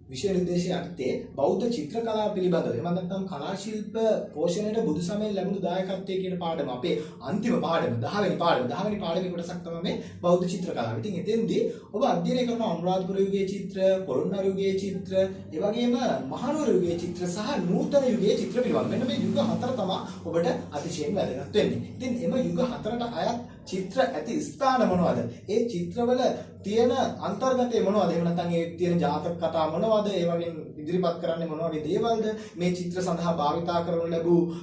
[SPEAKER 3] විෂය නිර්දේශය යටතේ බෞද්ධ චිත්‍ර කලාව පිළිබඳව එහෙම නැත්නම් කලා ශිල්ප පෝෂණයට බුදු සමයෙන් ලැබුණු දායකත්වයේ කියන පාඩම අපේ අන්තිම පාඩම 10 වෙනි පාඩමේ කොටසක් තමයි මේ බෞද්ධ චිත්‍ර කලාව. ඉතින් එතෙන්දී ඔබ අධ්‍යයනය කරන අනුරාධපුර යුගයේ චිත්‍ර, පොළොන්නරු යුගයේ චිත්‍ර, ඒ වගේම මහනුවර යුගයේ චිත්‍ර සහ නූතන යුගයේ චිත්‍ර පිළිබඳව මෙන්න මේ යුග හතර තමයි ඔබට අතිශයින් වැදගත් වෙන්නේ. ඉතින් එම යුග හතරට අයත් චිත්‍ර ඇති ස්ථාන මොනවද? ඒ චිත්‍රවල තියෙන අන්තර්ගතය මොනවද? එහෙම නැත්නම් ඒ තියෙන ජාතක කතා මොනවද? ඒ වගේ ඉදිරිපත් කරන්නේ මොන වගේ දේවල්ද? මේ චිත්‍ර සඳහා භාවිතා කරනු ලැබූ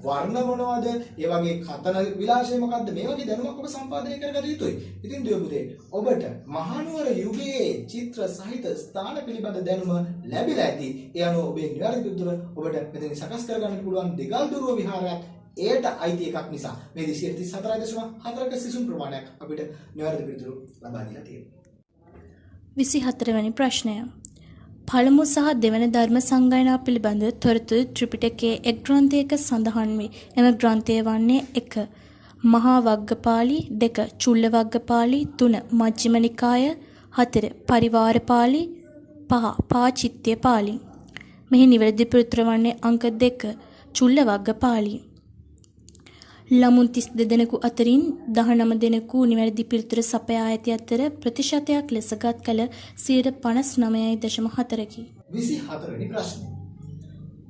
[SPEAKER 3] වර්ණ මොනවද? ඒ වගේ කතන විලාසය මොකද්ද? මේ වගේ දැනුමක් ඔබ සම්පාදනය කරගත යුතුයි. ඉතින් දුව පුතේ ඔබට මහනුවර යුගයේ චිත්‍ර සහිත ස්ථාන පිළිබඳ දැනුම ලැබිලා ඇති. ඒ අනුව ඔබේ නිවැරදි උත්තර ඔබට මෙතන සකස් කරගන්න පුළුවන් දෙගල්දුරුව විහාරයක් ඒට අයිති එකක් නිසා මේ 234.4ක සිසුන් ප්‍රමාණයක් අපිට නිවැරදි පිළිතුරු ලබා දීලා තියෙනවා.
[SPEAKER 2] 24 වෙනි ප්‍රශ්නය. පළමු සහ දෙවන ධර්ම සංගායනා පිළිබඳ තොරතුරු ත්‍රිපිටකයේ එක් ග්‍රන්ථයක සඳහන් වේ. එම ග්‍රන්ථය වන්නේ 1. මහා වග්ගපාලි, 2. චුල්ල වග්ගපාලි, 3. මජ්ක්‍ධිම නිකාය, 4. පරිවාර පාලි, 5. පාචිත්‍ය පාලි. මෙහි නිවැරදි පිළිතුර වන්නේ අංක 2 චුල්ල වග්ගපාලි. ළමුන් 32 දෙනෙකු අතරින් 19 දෙනෙකු නිවැරදි පිළිතුර සපයා ඇති අතර ප්‍රතිශතයක් ලෙස ගත් කළ 59.4කි.
[SPEAKER 3] 24 වෙනි ප්‍රශ්නය.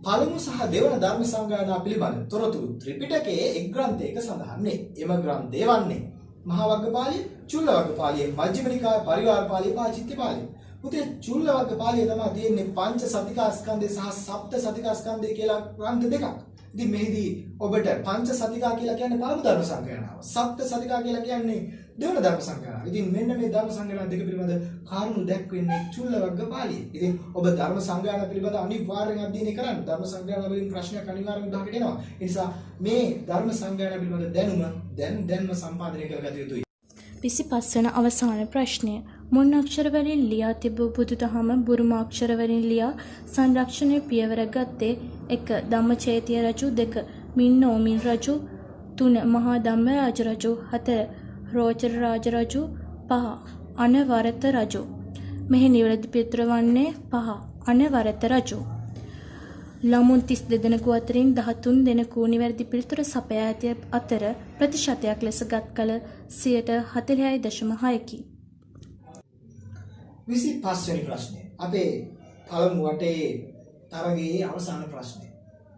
[SPEAKER 3] පළමු සහ දෙවන ධර්ම සංගායනා පිළිබඳ තොරතුරු ත්‍රිපිටකයේ එක් ග්‍රන්ථයක සඳහන් වේ. එම ග්‍රන්ථය වන්නේ මහා වග්ගපාලිය, චුල්ල වග්ගපාලිය, මජ්ක්‍ධිම නිකාය, පරිවාර පාලිය, පාචිත්‍ය පාලිය. පුතේ චුල්ල වග්ගපාලිය තමයි තියෙන්නේ පංච සතිකාස්කන්ධය සහ සප්ත සතිකාස්කන්ධය කියලා ග්‍රන්ථ දෙකක්. ඉතින් මෙහිදී ඔබට පංච සතිකා කියලා කියන්නේ පළමු ධර්ම සංගායනාව. සප්ත සතිකා කියලා කියන්නේ දෙවන ධර්ම සංගායනාව. ඉතින් මෙන්න මේ ධර්ම සංගායනා දෙක පිළිබඳ කාරණු දැක්වෙන්නේ චුල්ල වග්ගපාලියේ. ඉතින් ඔබ ධර්ම සංගායනා පිළිබඳ අනිවාර්යෙන් අධ්‍යයනය කරන්න. ධර්ම සංගායනා වලින් ප්‍රශ්නයක් අනිවාර්යෙන් විභාගයට එනවා. ඒ නිසා මේ ධර්ම සංගායනා පිළිබඳ දැනුම දැන්ම සම්පාදනය කරගත යුතුයි.
[SPEAKER 2] 25 වන අවසාන ප්‍රශ්නය. මුන් අක්ෂර වලින් ලියා තිබූ බුදුදහම බුරුම අක්ෂර වලින් ලියා සංරක්ෂණය පියවර ගත්තේ 1. ධම්මචේතිය රජු, 2. මින්නෝමින් රජු, 3. මහා ධම්මරාජ රජු, 4. රෝචර රාජ රජු, 5. අනවරත රජු. මෙහි නිවැරදි පිළිතුර වන්නේ 5. අනවරත රජු. ළමුන් 32 දෙනෙකු අතරින් 13 දෙනෙකු නිවැරදි පිළිතුර සපයා ඇති අතර ප්‍රතිශතයක් ලෙස ගත් කළ 46.6කි.
[SPEAKER 3] 25 වෙනි ප්‍රශ්නය. අපේ පළමු වටේ තරගයේ අවසාන ප්‍රශ්නය.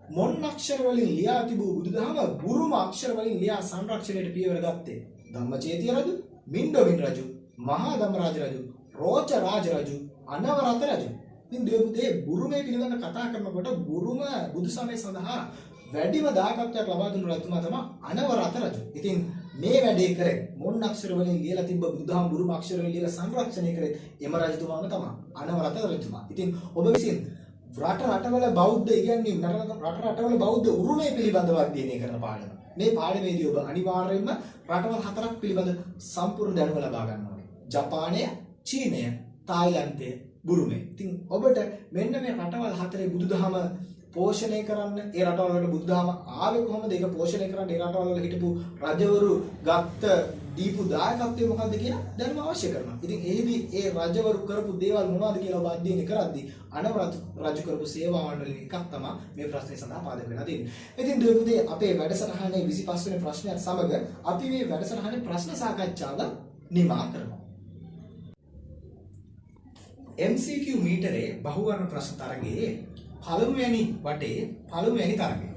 [SPEAKER 3] මොන් අක්ෂර වලින් ලියා තිබූ බුදුදහම බුරුම අක්ෂර වලින් ලියා සංරක්ෂණයට පියවර ගත්තේ ධම්මචේතිය රජු, මින්ඩොමින් රජු, මහා ධම්මරාජ රජු, රෝච රාජ රජු, අනවරත රජු. ඉතින් දෙවියන්ගේ බුරුමේ පිළිබඳ කතා කරනකොට බුරුම බුදු සමය සඳහා වැඩිම දායකත්වයක් ලබා දුන්නු රජතුමා තමයි අනවරත රජු. ඉතින් මේ වැඩේ කරේ මොන් අක්ෂර වලින් ලියලා තිබ්බ බුදුදහම බුරුම අක්ෂර වලින් ලියලා සංරක්ෂණය කරේ එම රජතුමාම තමයි අනවරත රජතුමා. ඉතින් ඔබ විසින් රටවල බෞද්ධ ඉගැන්වීම් රටවල බෞද්ධ උරුමය පිළිබඳව අධ්‍යයනය කරන පාඩම. මේ පාඩමේදී ඔබ අනිවාර්යයෙන්ම රටවල් හතරක් පිළිබඳ සම්පූර්ණ දැනුම ලබා ගන්න ඕනේ. ජපානය, චීනය, තායිලන්තය, බුරුමය. ඉතින් ඔබට මෙන්න මේ රටවල් හතරේ බුදුදහම පෝෂණය කරන්න, ඒ රටවල් වලට බුදුදහම ආවේ කොහොමද? ඒක පෝෂණය කරන්න ඒ රටවල් වල හිටපු රජවරු ගත්ත දීපු දායකත්වය මොකක්ද කියලා දැනුම අවශ්‍ය කරනවා. ඉතින් එහිදී ඒ රජවරු කරපු දේවල් මොනවද කියලා ඔබ අධ්‍යයනය කරද්දී අනවරත රජු කරපු සේවාවන් වලින් එකක් තමයි මේ ප්‍රශ්නේ සඳහා පාදක වෙලා තියෙන්නේ. ඉතින් දුවපුතේ අපේ වැඩසටහනේ 25 වෙනි ප්‍රශ්නයත් සමග අපි මේ වැඩසටහනේ ප්‍රශ්න සාකච්ඡාව නිමා කරනවා. MCQ මීටරේ බහුවර්ණ ප්‍රශ්න තරගයේ පළමුවැනි වටේ පළමුවැනි තරගය.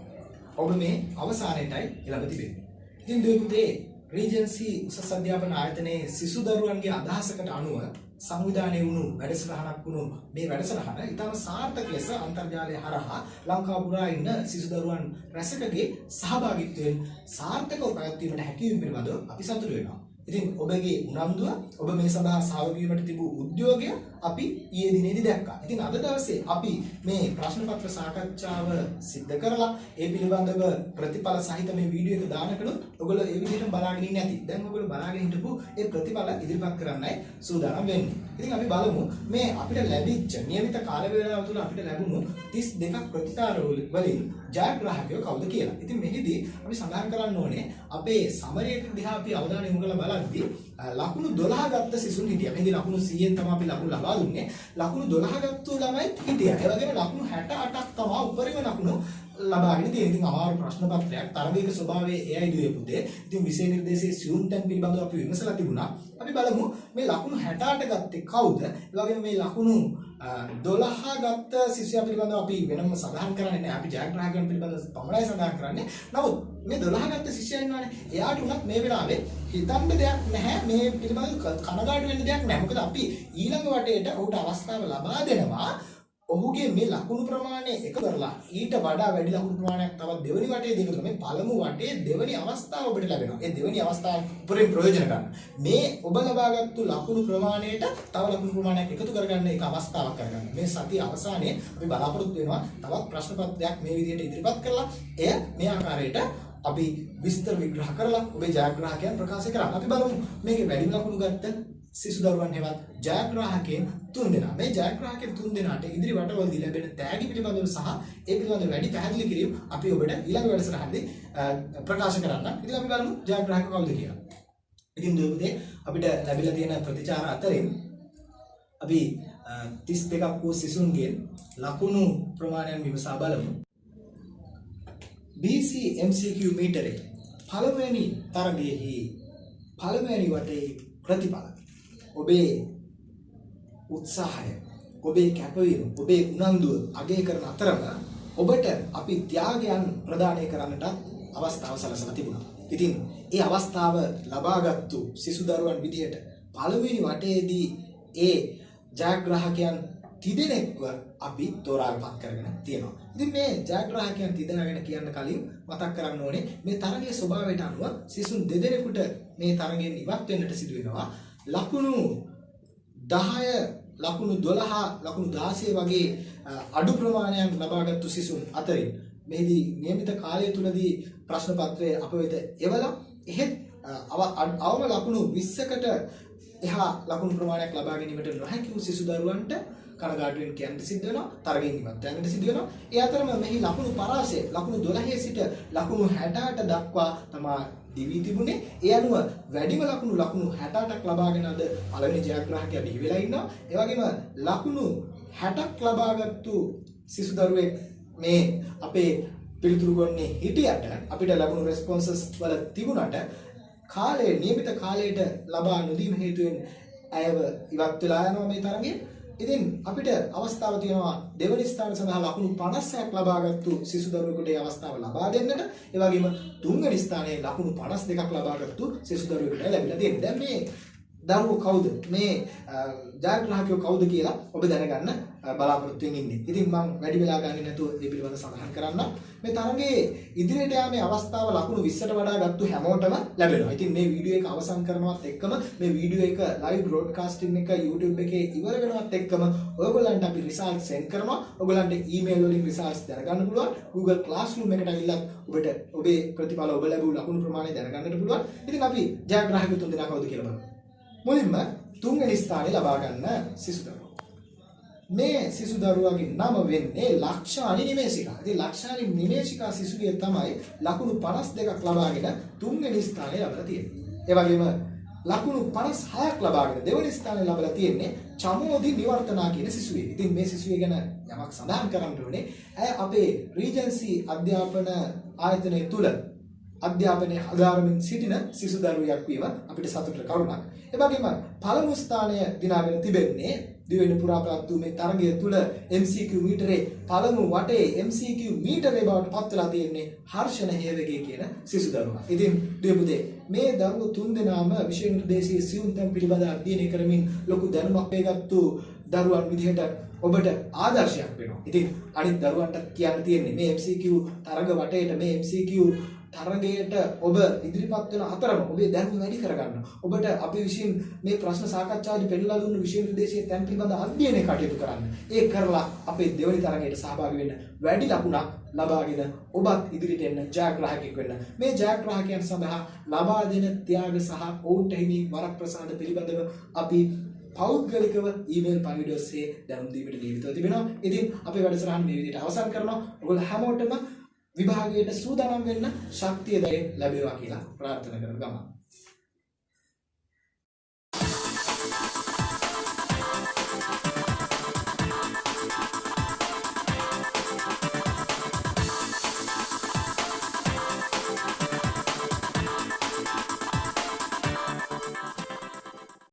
[SPEAKER 3] ඔබ මේ අවසානයේටයි එළඹ තිබෙන්නේ. ඉතින් දුවපුතේ රීජන්සි උසස් අධ්‍යාපන ආයතනයේ සිසු දරුවන්ගේ අදහසකට අනුව සංවිධානය වුණු වැඩසටහනක් වුණු මේ වැඩසටහන ඉතාම සාර්ථක ලෙස අන්තර්ජාලය හරහා ලංකාව පුරා ඉන්න සිසු දරුවන් රැසකගේ සහභාගීත්වයෙන් සාර්ථකව පැවැත්වීමට හැකියවීම පිළිබඳව අපි සතුටු වෙනවා. ඉතින් ඔබගේ උනන්දුව ඔබ මේ සඳහා සහභාගී වීමට තිබූ උද්‍යෝගය අපි ඊයේ දිනේදී දැක්කා. ඉතින් අද දවසේ අපි මේ ප්‍රශ්න පත්‍ර සාකච්ඡාව සිද්ධ කරලා ඒ පිළිබඳව ප්‍රතිඵල සහිත මේ වීඩියෝ එක දානකලොත් ඔයගොල්ලෝ ඒ විදිහටම බලාගෙන ඉන්නේ නැති. දැන් ඔයගොල්ලෝ බලාගෙන හිටපු ඒ ප්‍රතිඵල ඉදිරිපත් කරන්නයි සූදානම් වෙන්නේ. ඉතින් අපි බලමු මේ අපිට ලැබිච්ච નિયમિત කාල වේලාව තුළ අපිට ලැබුණු 32ක් ප්‍රතිචාර වලින් ජයග්‍රාහකයෝ කවුද කියලා. ඉතින් මෙහිදී අපි සඳහන් කරන්න ඕනේ අපේ සමරයක දිහා අපි අවධානය යොමු කරලා බලද්දී ලකුණු 12 ගත්ත සිසුන් හිටියා. මේදී ලකුණු 100න් තමයි අපි ලකුණු ලබා දුන්නේ. ලකුණු 12 ගත්ත ළමයි හිටියා. ඒ වගේම ලකුණු 68ක් තමයි උපරිම ලකුණු ලබාගෙන තියෙන්නේ. ඉතින් අමාරු ප්‍රශ්න පත්‍රයක්. තරගයක ස්වභාවය එයයි දුවේ පුතේ. ඉතින් විෂය නිර්දේශයේ සියුම් තැන් පිළිබඳව අපි විමසලා තිබුණා. අපි බලමු මේ ලකුණු 68 ගත්තේ කවුද? ඒ වගේම මේ ලකුණු 12 ගත්ත සිසුයා පිළිබඳව අපි වෙනම සඳහන් කරන්නේ නැහැ. අපි ජයග්‍රාහකයන් පිළිබඳව පමණයි සඳහන් කරන්නේ. නමුත් මේ 12 ගත්ත සිසුයා ඉන්නවනේ. එයාට උනත් මේ වෙලාවේ හිතන්න දෙයක් නැහැ. මේ පිළිබඳව කනගාටු වෙන්න දෙයක් නැහැ. මොකද අපි ඊළඟ වටේට ඔහුට අවස්ථාව ලබා දෙනවා. ඔහුගේ මේ ලකුණු ප්‍රමාණය එක කරලා ඊට වඩා වැඩි ලකුණු ප්‍රමාණයක් තවත් දෙවෙනි වටේ දෙන්න තමයි පළමු වටේ දෙවෙනි අවස්ථාව ඔබට ලැබෙනවා. ඒ දෙවෙනි අවස්ථාව උපරිම ප්‍රයෝජන ගන්න. මේ ඔබ ලබාගත්තු ලකුණු ප්‍රමාණයට තව ලකුණු ප්‍රමාණයක් එකතු කරගන්න එක අවස්ථාවක් කරගන්න. මේ සතිය අවසානයේ අපි බලාපොරොත්තු වෙනවා තවත් ප්‍රශ්න පත්‍රයක් මේ විදිහට ඉදිරිපත් කරලා එය මේ ආකාරයට අපි විස්තර විග්‍රහ කරලා ඔබේ ජයග්‍රාහකයන් ප්‍රකාශ කරා. අපි බලමු මේකේ වැඩිම ලකුණු ගත්ත සිසු දරුවන් හෙවත් ජයග්‍රාහකයන් 3 දෙනා. මේ ජයග්‍රාහකයන් 3 දෙනාට ඉදිරි වටවලදී ලැබෙන තෑගි පිළිබඳව සහ ඒ පිළිබඳව වැඩි පැහැදිලි කිරීම අපි ඔබට ඊළඟ වැඩසටහනදී ප්‍රකාශ කරන්න. ඉතින් අපි බලමු ජයග්‍රාහක කවුද කියලා. ඉතින් දුවපතේ අපිට ලැබිලා තියෙන ප්‍රතිචාර අතරින් අපි 32ක් වූ සිසුන්ගේ ලකුණු ප්‍රමාණයන් විමසා බලමු. BC MCQ මීටරේ පළවෙනි තරගයේහි පළවෙනි වටේ ප්‍රතිඵල ඔබේ උත්සාහය ඔබේ කැපවීම ඔබේ උනන්දුව අගය කරන අතරම ඔබට අපි ත්‍යාගයන් ප්‍රදානය කරන්නට අවස්ථාව සලසලා තිබුණා. ඉතින් ඒ අවස්ථාව ලබාගත්තු සිසු දරුවන් විදිහට පළවෙනි වටේදී ඒ ජයග්‍රාහකයන් තිදෙනෙක්ව අපි තෝරාපත් කරගෙන තියෙනවා. ඉතින් මේ ජයග්‍රාහකයන් තිදෙනා ගැන කියන්න කලින් මතක් කරන්න ඕනේ මේ තරගයේ ස්වභාවයට අනුව සිසුන් දෙදෙනෙකුට මේ තරගයෙන් ඉවත් වෙන්නට සිදු වෙනවා. ලකුණු 10 ලකුණු 12 ලකුණු 16 වගේ අඩු ප්‍රමාණයක් ලබාගත්තු සිසුන් අතරින් මෙහිදී નિયમિત කාලය තුලදී ප්‍රශ්න පත්‍රය අප වෙත එවලා එහෙත් අවම ලකුණු 20කට එහා ලකුණු ප්‍රමාණයක් ලබා ගැනීමට නොහැකි වූ සිසු දරුවන්ට කනගාටුවෙන් කියන්න සිද්ධ වෙනවා. තරගයෙන් ඉවත් වෙන්නට සිද්ධ වෙනවා. ඒ අතරම මෙහි ලකුණු පරාසය ලකුණු 12 සිට ලකුණු 68 දක්වා තමයි දිවි තිබුණේ. ඒ අනුව වැඩිම ලකුණු 68ක් ලබාගෙන අද පළවෙනි ජයග්‍රාහකයා බිහි වෙලා ඉන්නවා. ඒ වගේම ලකුණු 60ක් ලබාගත්තු සිසු දරුවෙක් මේ අපේ පිළිතුරු ගොන්නේ හිටියට අපිට ලැබුණු රෙස්පොන්සස් වල තිබුණාට කාලයේ નિયમિત කාලයට ලබා නොදීම හේතුවෙන් අයව ඉවත් වෙලා යනවා මේ තරගයේ. ඉතින් අපිට අවස්ථාව තියෙනවා දෙවනි ස්ථාන සඳහා ලකුණු 50ක් ලබාගත්තු සිසු දරුවෙකුට ඒ අවස්ථාව ලබා දෙන්නට. ඒ වගේම තුන්වෙනි ස්ථානයේ ලකුණු 52ක් ලබාගත්තු සිසු දරුවෙකුට ලැබිලා තියෙනවා. දැන් මේ දරුවෝ කවුද? මේ ජයග්‍රාහකයෝ කවුද කියලා ඔබ දැනගන්න බලාපොරොත්තු වෙන්නේ. ඉතින් මම වැඩි වෙලා ගන්නේ නැතුව මේ පිළිබඳව සඳහන් කරන්න. මේ තරගයේ ඉදිරියට යාමේ අවස්ථාව ලකුණු 20ට වඩා ගත්තු හැමෝටම ලැබෙනවා. ඉතින් මේ වීඩියෝ එක අවසන් කරනවත් එක්කම මේ වීඩියෝ එක ලයිව් බ්‍රෝඩ්කාස්ටිං එක YouTube එකේ ඉවර වෙනවත් එක්කම ඔයගොල්ලන්ට අපි රිසල්ට් සෙන්ඩ් කරනවා. ඔයගොල්ලන්ට ඊමේල් වලින් රිසල්ට්ස් දැනගන්න පුළුවන්. Google Classroom එකට ඇවිල්ලා ඔබට ඔබේ ප්‍රතිඵල ඔබ ලැබුණු ලකුණු ප්‍රමාණය දැනගන්නට පුළුවන්. ඉතින් අපි ජයග්‍රාහකයෝ තුන් දෙනා කවුද කියලා බලමු. මුලින්ම තුන්වෙනි ස්ථානය ලබා ගන්න සිසු දරුවා. මේ සිසු දරුවාගේ නම වෙන්නේ ලක්ෂානි නිමේෂිකා. ඉතින් ලක්ෂානි නිමේෂිකා සිසුවිය තමයි ලකුණු 52ක් ලබාගෙන තුන්වෙනි ස්ථානය ලබලා තියෙන්නේ. ඒ වගේම ලකුණු 56ක් ලබාගෙන දෙවෙනි ස්ථානය ලබලා තියෙන්නේ චමෝදි නිවර්තනා කියන සිසුවිය. ඉතින් මේ සිසුවිය ගැන යමක් සඳහන් කරන්න ඕනේ. ඇය අපේ රීජන්සි අධ්‍යාපන ආයතනය තුල අධ්‍යාපනයේ ආධාරමින් සිටින සිසු දරුවෙක් වීම අපිට සතුටට කරුණක්. ඒ වගේම පළමු ස්ථානය දිනාගෙන තිබෙන්නේ දිවෙන පුරාප්‍රාප්ත වූ මේ තරගය තුල MCQ මීටරේ පළමු වටේ MCQ මීටරේ බවට පත් වෙලා තියෙන්නේ හර්ෂණ හේවගේ කියන සිසු දරුවා. ඉතින් දෙපුතේ මේ දරුවෝ තුන් දෙනාම විෂය නිර්දේශී සියුම් තැන් පිළිබඳ අධ්‍යයනය කරමින් ලොකු දැනුමක් වේගත්තු දරුවන් විදිහට ඔබට ආදර්ශයක් වෙනවා. ඉතින් අනිත් දරුවන්ට කියන්න තියෙන්නේ මේ MCQ තරග වටේට මේ MCQ තරගයට ඔබ ඉදිරිපත් වෙන අතරම ඔබේ දැනුම වැඩි කරගන්න. ඔබට අපි විසින් මේ ප්‍රශ්න සාකච්ඡාවේදී පෙන්නලා දුන්නු විෂය නිර්දේශයේ තැන් පිළිබඳ අධ්‍යයනය කටයුතු කරන්න. ඒ කරලා අපේ දෙවනි තරගයට සහභාගී වෙන්න වැඩි ලකුණක් ලබාගෙන ඔබත් ඉදිරියට එන්න ජයග්‍රාහකයෙක් වෙන්න. මේ ජයග්‍රාහකයන් සඳහා ලබා දෙන ත්‍යාග සහ ඔවුන්ට හිමි වරප්‍රසාද පිළිබඳව අපි පෞද්ගලිකව ඊමේල් පණිවිඩ ඔස්සේ දැනුම් දීමට නියමිතව තිබෙනවා. ඉතින් අපේ වැඩසටහන මේ විදිහට අවසන් කරනවා. ඔයගොල්ලෝ හැමෝටම විභාගයට සූදානම් වෙන්න ශක්තිය ලැබේවා කියලා ප්‍රාර්ථනා කරන ගමන්